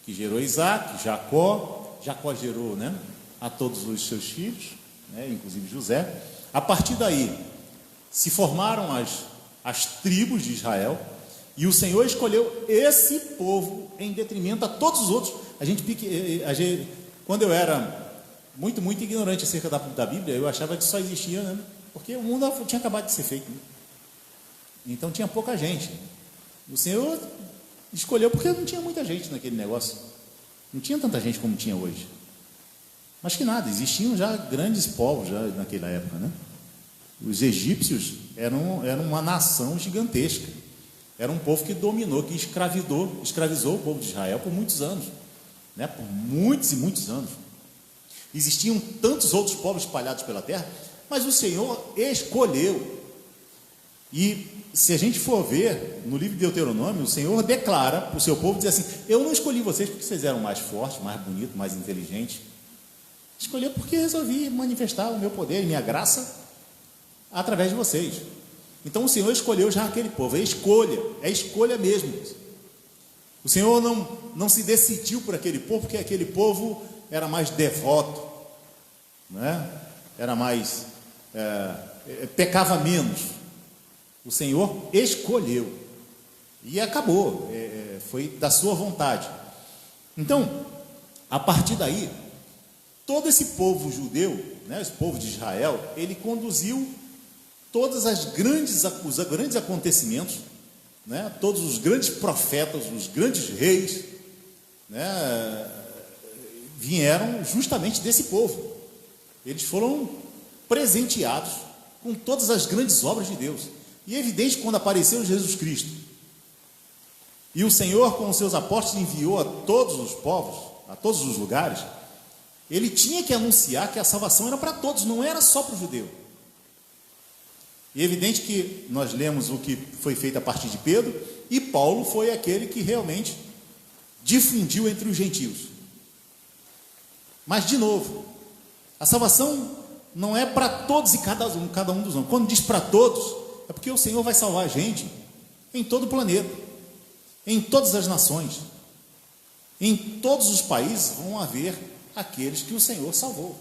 que gerou Isaac, Jacó gerou, né, a todos os seus filhos, né, inclusive José. A partir daí se formaram as tribos de Israel, e o Senhor escolheu esse povo em detrimento a todos os outros. Quando eu era muito ignorante acerca da Bíblia, eu achava que só existia, né, porque o mundo tinha acabado de ser feito, né? Então tinha pouca gente. O Senhor escolheu porque não tinha muita gente naquele negócio. Não tinha tanta gente como tinha hoje. Mas que nada, existiam já grandes povos já naquela época, né? Os egípcios eram uma nação gigantesca. Era um povo que dominou, que escravizou o povo de Israel por muitos anos, né? Por muitos e muitos anos. Existiam tantos outros povos espalhados pela terra, mas o Senhor escolheu. E se a gente for ver no livro de Deuteronômio, o Senhor declara para o seu povo, diz assim: eu não escolhi vocês porque vocês eram mais fortes, mais bonitos, mais inteligentes. Escolhi porque resolvi manifestar o meu poder e minha graça através de vocês. Então o Senhor escolheu já aquele povo. É escolha mesmo. O Senhor não se decidiu por aquele povo, porque aquele povo era mais devoto, né? Era mais pecava menos. O Senhor escolheu e acabou, foi da sua vontade. Então, a partir daí, todo esse povo judeu, né, esse povo de Israel, ele conduziu todos os grandes acontecimentos, né, todos os grandes profetas, os grandes reis, né, vieram justamente desse povo. Eles foram presenteados com todas as grandes obras de Deus. E é evidente que quando apareceu Jesus Cristo, e o Senhor com os seus apóstolos enviou a todos os povos, a todos os lugares, ele tinha que anunciar que a salvação era para todos, não era só para o judeu. E é evidente que nós lemos o que foi feito a partir de Pedro, e Paulo foi aquele que realmente difundiu entre os gentios. Mas, de novo, a salvação não é para todos e cada um dos homens. Quando diz para todos, é porque o Senhor vai salvar a gente em todo o planeta, em todas as nações, em todos os países vão haver aqueles que o Senhor salvou.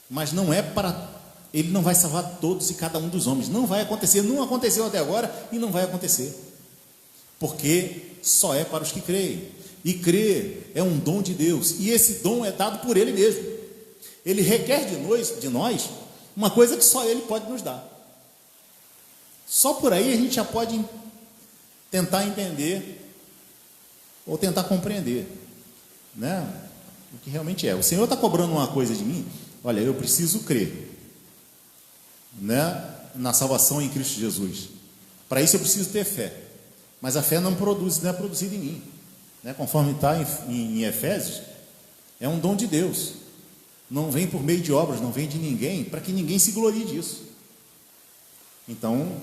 Mas não é para... Ele não vai salvar todos e cada um dos homens. Não vai acontecer, não aconteceu até agora e não vai acontecer. Porque só é para os que creem. E crer é um dom de Deus. E esse dom é dado por Ele mesmo. Ele requer de nós uma coisa que só Ele pode nos dar. Só por aí a gente já pode tentar entender ou tentar compreender, né, o que realmente é. O Senhor está cobrando uma coisa de mim. Olha, eu preciso crer, né, na salvação em Cristo Jesus. Para isso eu preciso ter fé. Mas a fé não é produzida em mim, né? Conforme está em Efésios, é um dom de Deus. Não vem por meio de obras, não vem de ninguém, para que ninguém se glorie disso. Então,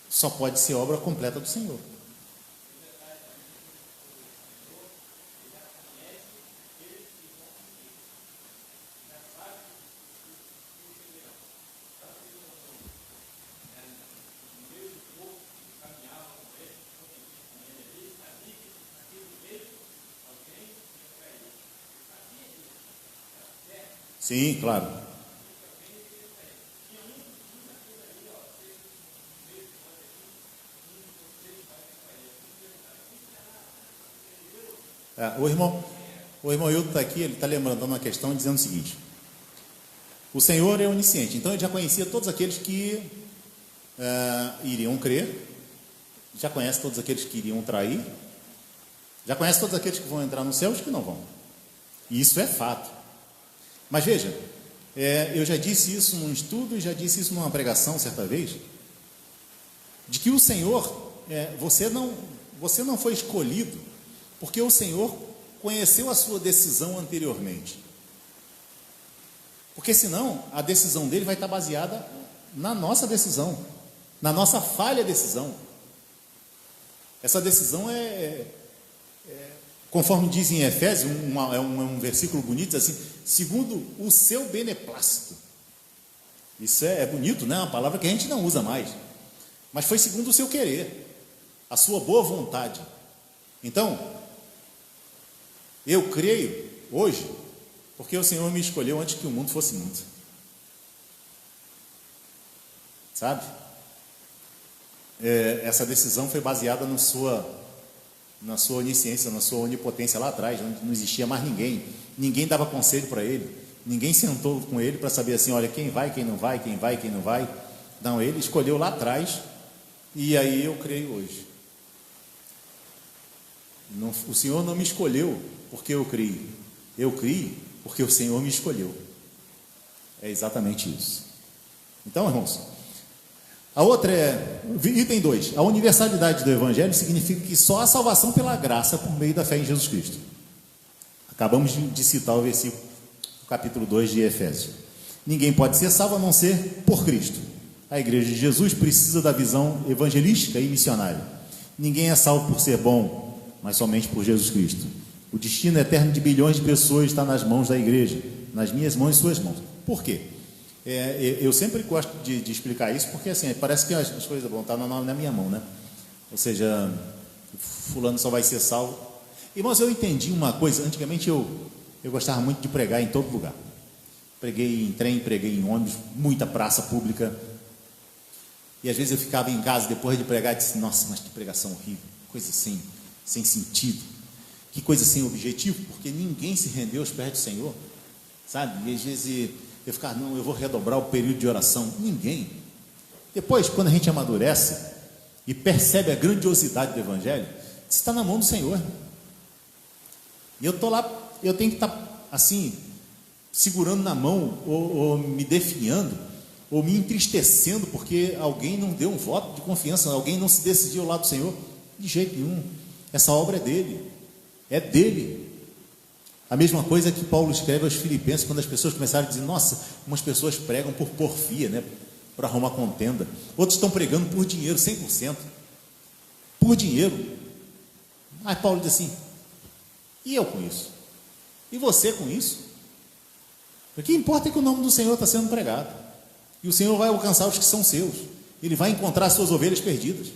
só pode ser obra completa do Senhor. Sim, claro. O irmão Hilton está aqui, ele está lembrando uma questão e dizendo o seguinte: o Senhor é onisciente, então ele já conhecia todos aqueles que iriam crer, já conhece todos aqueles que iriam trair, já conhece todos aqueles que vão entrar no céu e os que não vão. E isso é fato. Mas veja, eu já disse isso num estudo e já disse isso numa pregação certa vez, de que o Senhor, você não foi escolhido porque o Senhor conheceu a sua decisão anteriormente. Porque senão a decisão dele vai estar baseada na nossa decisão, na nossa falha decisão. Essa decisão conforme diz em Efésios, um versículo bonito, diz assim: segundo o seu beneplácito. Isso é bonito, né? Uma palavra que a gente não usa mais. Mas foi segundo o seu querer, a sua boa vontade. Então, eu creio hoje, porque o Senhor me escolheu antes que o mundo fosse mundo. Sabe? Essa decisão foi baseada na sua onisciência, na sua onipotência lá atrás, onde não existia mais ninguém. Ninguém dava conselho para ele. Ninguém sentou com ele para saber assim, olha, quem vai, quem não vai, quem vai, quem não vai. Não, ele escolheu lá atrás, e aí eu creio hoje. O Senhor não me escolheu porque eu creio. Eu criei porque o Senhor me escolheu. É exatamente isso. Então, irmãos, a outra é, item 2, a universalidade do Evangelho significa que só há salvação pela graça por meio da fé em Jesus Cristo. Acabamos de citar o versículo, capítulo 2 de Efésios. Ninguém pode ser salvo a não ser por Cristo. A igreja de Jesus precisa da visão evangelística e missionária. Ninguém é salvo por ser bom, mas somente por Jesus Cristo. O destino eterno de bilhões de pessoas está nas mãos da igreja, nas minhas mãos e suas mãos. Por quê? Eu sempre gosto de explicar isso, porque assim, parece que as coisas vão estar na minha mão, né? Ou seja, fulano só vai ser salvo. Irmãos, eu entendi uma coisa. Antigamente eu gostava muito de pregar em todo lugar. Preguei em trem, preguei em ônibus, muita praça pública. E às vezes eu ficava em casa depois de pregar e disse, nossa, mas que pregação horrível, coisa assim, sem sentido, que coisa sem objetivo, porque ninguém se rendeu aos pés do Senhor, sabe? E às vezes eu ficava, não, eu vou redobrar o período de oração. Ninguém. Depois, quando a gente amadurece e percebe a grandiosidade do Evangelho, está na mão do Senhor. E eu estou lá, eu tenho que estar assim, segurando na mão, ou me definhando, ou me entristecendo, porque alguém não deu um voto de confiança, alguém não se decidiu ao lado do Senhor. De jeito nenhum. Essa obra é dele. É dele. A mesma coisa que Paulo escreve aos Filipenses, quando as pessoas começaram a dizer, nossa, umas pessoas pregam por porfia, né, para arrumar contenda. Outros estão pregando por dinheiro, 100%. Por dinheiro. Mas Paulo diz assim, e eu com isso? E você com isso? O que importa é que o nome do Senhor está sendo pregado. E o Senhor vai alcançar os que são seus. Ele vai encontrar as suas ovelhas perdidas.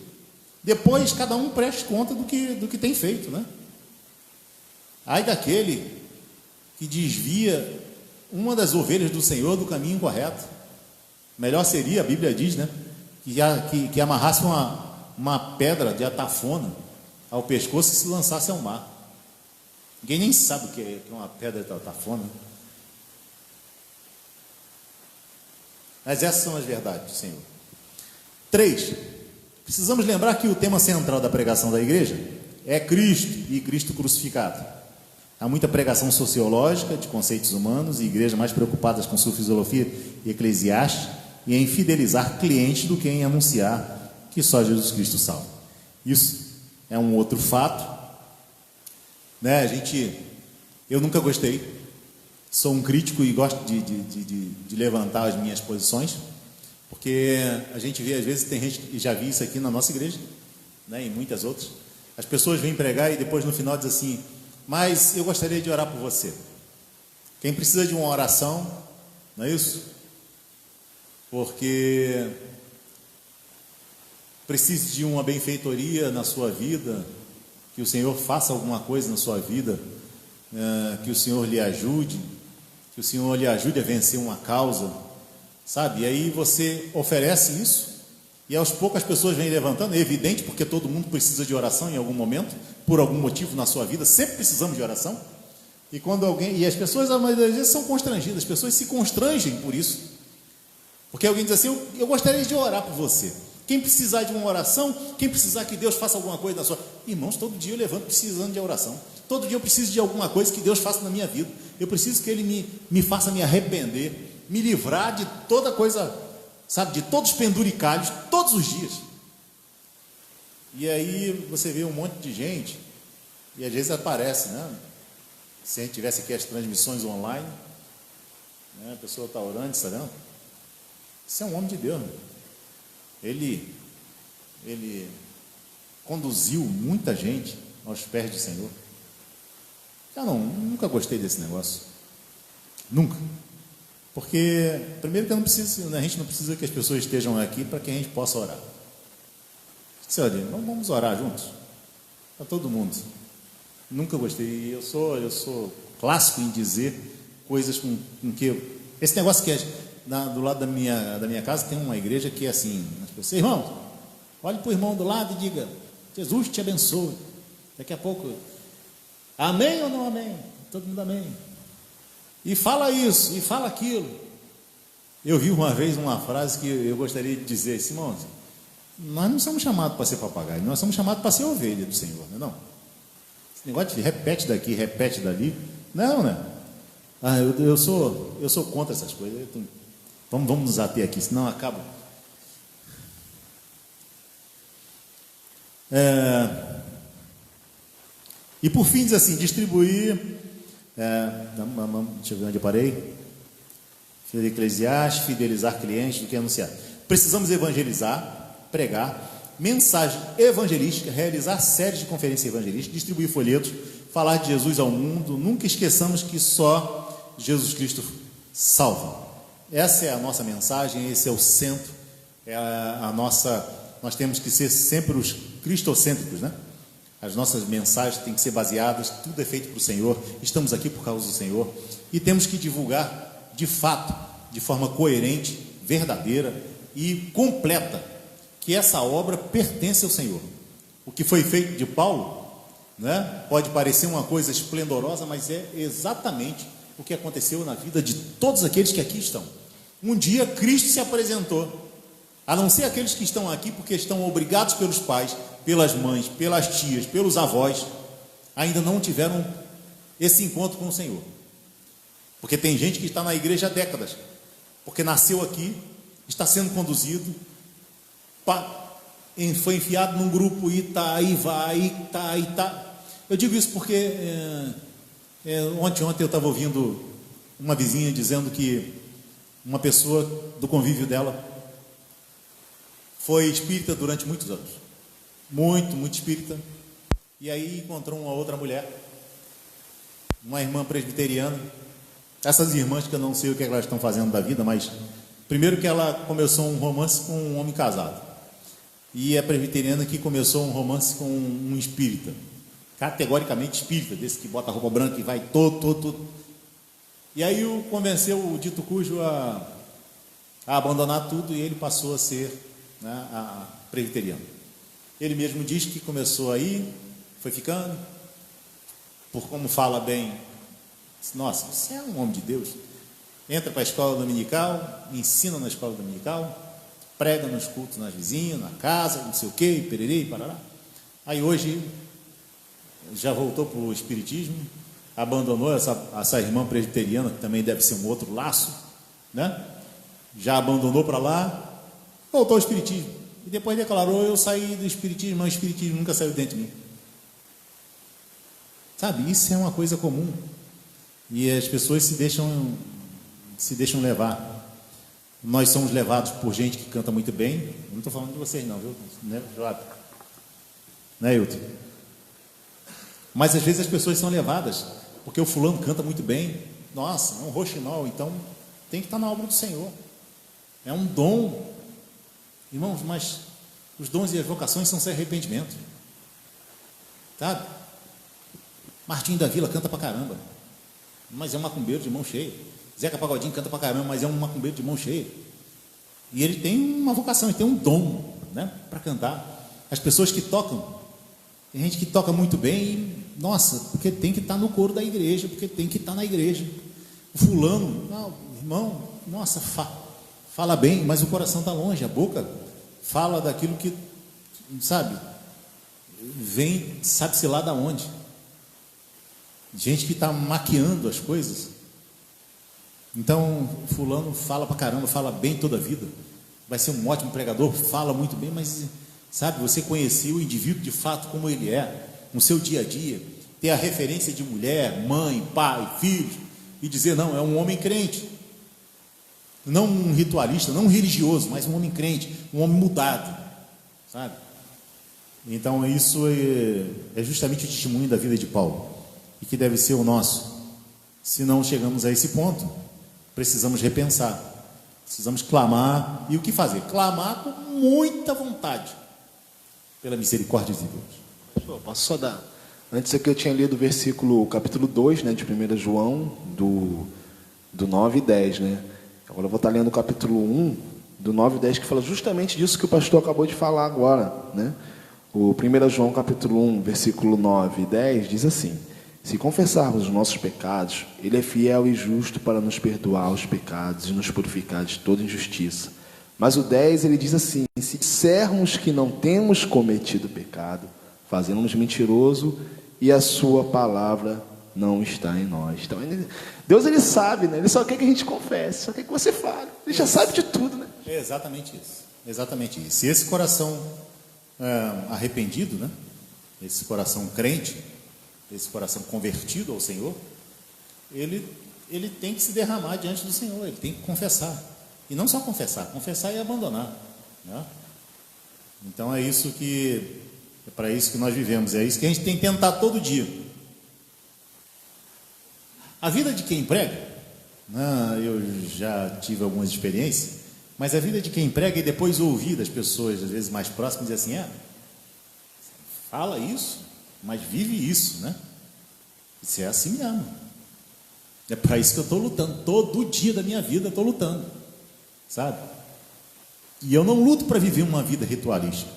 Depois, cada um preste conta do que tem feito, né? Ai daquele que desvia uma das ovelhas do Senhor do caminho correto. Melhor seria, a Bíblia diz, né? Que amarrasse uma pedra de atafona ao pescoço e se lançasse ao mar. Ninguém nem sabe o que é uma pedra de atafona. Mas essas são as verdades do Senhor. 3. Precisamos lembrar que o tema central da pregação da igreja é Cristo e Cristo crucificado. Há muita pregação sociológica de conceitos humanos e igrejas mais preocupadas com sua filosofia eclesiástica e em fidelizar clientes do que em anunciar que só Jesus Cristo salva. Isso é um outro fato, né? Eu nunca gostei. Sou um crítico e gosto de levantar as minhas posições, porque a gente vê, às vezes, tem gente, e já vi isso aqui na nossa igreja, né, e muitas outras, as pessoas vêm pregar e depois no final diz assim, mas eu gostaria de orar por você. Quem precisa de uma oração, não é isso? Porque precisa de uma benfeitoria na sua vida, que o Senhor faça alguma coisa na sua vida, que o Senhor lhe ajude, que o Senhor lhe ajude a vencer uma causa, sabe? E aí você oferece isso, e aos poucos as pessoas vêm levantando. É evidente, porque todo mundo precisa de oração em algum momento, por algum motivo na sua vida, sempre precisamos de oração. E quando alguém, e as pessoas, a maioria das vezes, são constrangidas, as pessoas se constrangem por isso, porque alguém diz assim, eu gostaria de orar por você. Quem precisar de uma oração, quem precisar que Deus faça alguma coisa na sua... Irmãos, todo dia eu levanto precisando de oração. Todo dia eu preciso de alguma coisa que Deus faça na minha vida. Eu preciso que Ele me faça me arrepender, me livrar de toda coisa, sabe, de todos os penduricalhos, todos os dias. E aí você vê um monte de gente, e às vezes aparece, né? Se a gente tivesse aqui as transmissões online, né? A pessoa está orando, está vendo? Isso é um homem de Deus, né? Ele conduziu muita gente aos pés do Senhor. Eu nunca gostei desse negócio. Nunca. Porque, primeiro que eu não preciso, a gente não precisa que as pessoas estejam aqui para que a gente possa orar. Senhor, vamos orar juntos? Para todo mundo. Nunca gostei. Eu sou clássico em dizer coisas com que... Esse negócio que do lado da minha casa tem uma igreja que é assim, as pessoas, irmão, olhe para o irmão do lado e diga, Jesus te abençoe. Daqui a pouco, amém ou não amém? Todo mundo amém. E fala isso, e fala aquilo. Eu vi uma vez uma frase que eu gostaria de dizer, irmãos, nós não somos chamados para ser papagaio, nós somos chamados para ser ovelha do Senhor, não é não? Esse negócio de repete daqui, repete dali, não, né? Eu sou contra essas coisas. Vamos nos ater aqui, senão acaba. E por fim diz assim, distribuir, deixa eu ver onde eu parei, Eclesiastes, fidelizar clientes do que anunciar. Precisamos evangelizar, pregar, mensagem evangelística, realizar séries de conferências evangelísticas, distribuir folhetos, falar de Jesus ao mundo. Nunca esqueçamos que só Jesus Cristo salva. Essa é a nossa mensagem, esse é o centro, nós temos que ser sempre os cristocêntricos, né? As nossas mensagens têm que ser baseadas, tudo é feito para o Senhor, estamos aqui por causa do Senhor, e temos que divulgar de fato, de forma coerente, verdadeira e completa, que essa obra pertence ao Senhor. O que foi feito de Paulo, né, pode parecer uma coisa esplendorosa, mas é exatamente o que aconteceu na vida de todos aqueles que aqui estão. Um dia Cristo se apresentou, a não ser aqueles que estão aqui porque estão obrigados pelos pais, pelas mães, pelas tias, pelos avós, ainda não tiveram esse encontro com o Senhor. Porque tem gente que está na igreja há décadas, porque nasceu aqui, está sendo conduzido, foi enfiado num grupo e está, e vai, e está, e está. Eu digo isso porque ontem eu estava ouvindo uma vizinha dizendo que uma pessoa do convívio dela foi espírita durante muitos anos, muito espírita, e aí encontrou uma outra mulher, uma irmã presbiteriana. Essas irmãs que eu não sei o que elas estão fazendo da vida, mas primeiro que ela começou um romance com um homem casado, e a presbiteriana que começou um romance com um espírita, categoricamente espírita, desse que bota roupa branca e vai todo. E aí convenceu o dito cujo a abandonar tudo, e ele passou a ser, né, a presbiteriano. Ele mesmo diz que começou aí, foi ficando, por como fala bem, nossa, você é um homem de Deus, entra para a escola dominical, ensina na escola dominical, prega nos cultos nas vizinhas, na casa, não sei o que, pererê, parará. Aí hoje já voltou para o espiritismo, abandonou essa irmã presbiteriana, que também deve ser um outro laço, né? Já abandonou para lá, voltou ao espiritismo, e depois declarou: eu saí do espiritismo, mas o espiritismo nunca saiu dentro de mim. Sabe, isso é uma coisa comum, e as pessoas se deixam levar. Nós somos levados por gente que canta muito bem. Não estou falando de vocês não, viu? Né, Joab? Né, Hilton? Mas às vezes as pessoas são levadas porque o fulano canta muito bem. Nossa, é um roxinol, então tem que estar na obra do Senhor. É um dom. Irmãos, mas os dons e as vocações são sem arrependimento. Sabe? Martinho da Vila canta pra caramba, mas é um macumbeiro de mão cheia. Zeca Pagodinho canta pra caramba, mas é um macumbeiro de mão cheia. E ele tem uma vocação, ele tem um dom, né, para cantar. As pessoas que tocam, tem gente que toca muito bem e, nossa, porque tem que estar no coro da igreja, porque tem que estar na igreja. O fulano, não, irmão, nossa, fala bem, mas o coração está longe, a boca fala daquilo que, sabe, vem, sabe-se lá da onde. Gente que está maquiando as coisas. Então, fulano fala pra caramba, fala bem toda a vida, vai ser um ótimo pregador, fala muito bem, mas, sabe, você conhecer o indivíduo de fato como ele é, no seu dia a dia, ter a referência de mulher, mãe, pai, filhos, e dizer: não, é um homem crente, não um ritualista, não um religioso, mas um homem crente, um homem mudado, sabe? Então isso é justamente o testemunho da vida de Paulo, e que deve ser o nosso. Se não chegamos a esse ponto, precisamos repensar, precisamos clamar. E o que fazer? Clamar com muita vontade pela misericórdia de Deus. Posso só dar? Antes aqui eu tinha lido o capítulo 2, né, de 1 João, do 9 e 10, né? Agora eu vou estar lendo o capítulo 1, do 9 e 10, que fala justamente disso que o pastor acabou de falar agora, né? O 1 João capítulo 1, versículo 9 e 10 diz assim: se confessarmos os nossos pecados, Ele é fiel e justo para nos perdoar os pecados e nos purificar de toda injustiça. Mas o 10, ele diz assim: se dissermos que não temos cometido pecado, fazemos mentiroso e a sua palavra não está em nós. Então, Deus, ele sabe, né? Ele só quer que a gente confesse, só quer que você fale. Ele já sabe de tudo, né? É exatamente isso. Exatamente isso. E esse coração arrependido, né? Esse coração crente, esse coração convertido ao Senhor, ele tem que se derramar diante do Senhor, ele tem que confessar. E não só confessar e abandonar, né? Então é para isso que nós vivemos, é isso que a gente tem que tentar todo dia. A vida de quem prega, né, eu já tive algumas experiências, mas a vida de quem prega e depois ouvir das pessoas, às vezes mais próximas, dizer assim, fala isso, mas vive isso, né? Isso é assim mesmo. É para isso que eu estou lutando, todo dia da minha vida eu estou lutando, sabe? E eu não luto para viver uma vida ritualística,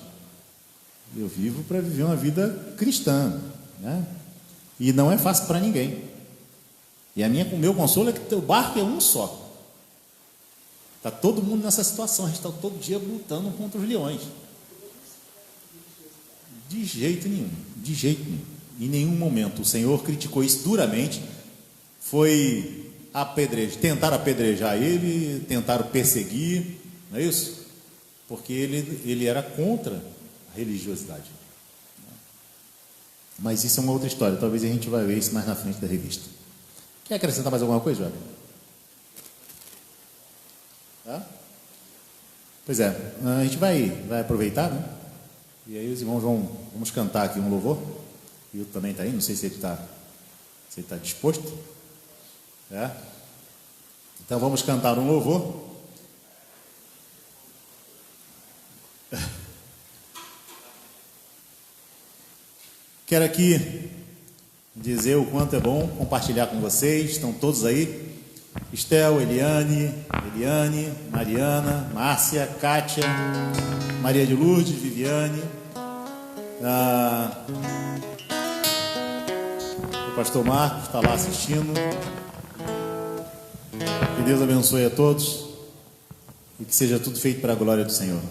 eu vivo para viver uma vida cristã, né? E não é fácil para ninguém. E o meu consolo é que o barco é um só. Está todo mundo nessa situação, a gente está todo dia lutando contra os leões. De jeito nenhum, de jeito nenhum. Em nenhum momento o Senhor criticou isso duramente. Foi tentaram apedrejar ele, tentaram perseguir, não é isso? Porque ele era contra a religiosidade. Mas isso é uma outra história, talvez a gente vai ver isso mais na frente da revista. Quer acrescentar mais alguma coisa, Jovem? Pois é, a gente vai aproveitar, né? E aí os irmãos vamos cantar aqui um louvor. O Hilton também está aí, não sei se ele está disposto. Então vamos cantar um louvor. Quero aqui dizer o quanto é bom compartilhar com vocês. Estão todos aí: Estel, Eliane, Mariana, Márcia, Kátia, Maria de Lourdes, Viviane, o pastor Marcos está lá assistindo. Que Deus abençoe a todos e que seja tudo feito para a glória do Senhor.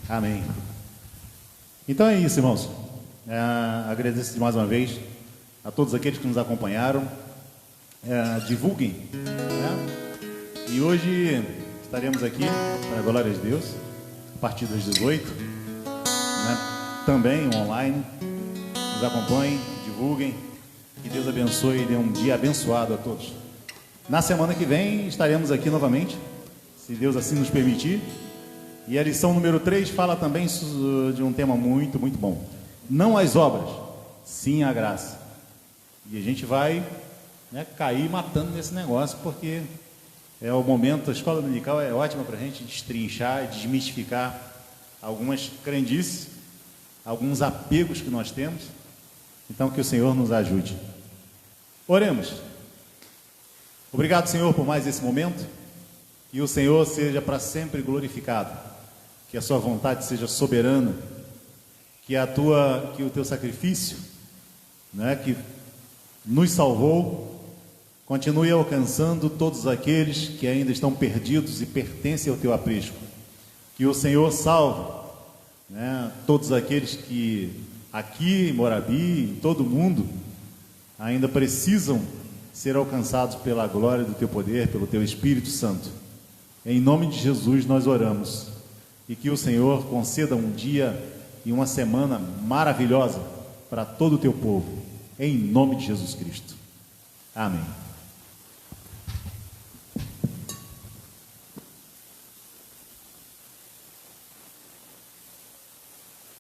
Amém. Então é isso, irmãos. Agradeço mais uma vez a todos aqueles que nos acompanharam. Divulguem, né? E hoje estaremos aqui, para a glória de Deus, a partir das 18, né? Também online. Nos acompanhem, divulguem. Que Deus abençoe e dê um dia abençoado a todos. Na semana que vem estaremos aqui novamente, se Deus assim nos permitir. E a lição número 3 fala também de um tema muito, muito bom. Não as obras, sim a graça. E a gente vai, né, cair matando nesse negócio, porque é o momento, a escola dominical é ótima para a gente destrinchar e desmistificar algumas crendices, alguns apegos que nós temos. Então que o Senhor nos ajude. Oremos. Obrigado, Senhor, por mais esse momento. Que o Senhor seja para sempre glorificado. Que a sua vontade seja soberana. Que o teu sacrifício, né, que nos salvou, continue alcançando todos aqueles que ainda estão perdidos e pertencem ao teu aprisco. Que o Senhor salve, né, todos aqueles que aqui em Morabi, em todo o mundo, ainda precisam ser alcançados pela glória do teu poder, pelo teu Espírito Santo. Em nome de Jesus nós oramos. E que o Senhor conceda um dia e uma semana maravilhosa para todo o teu povo. Em nome de Jesus Cristo. Amém.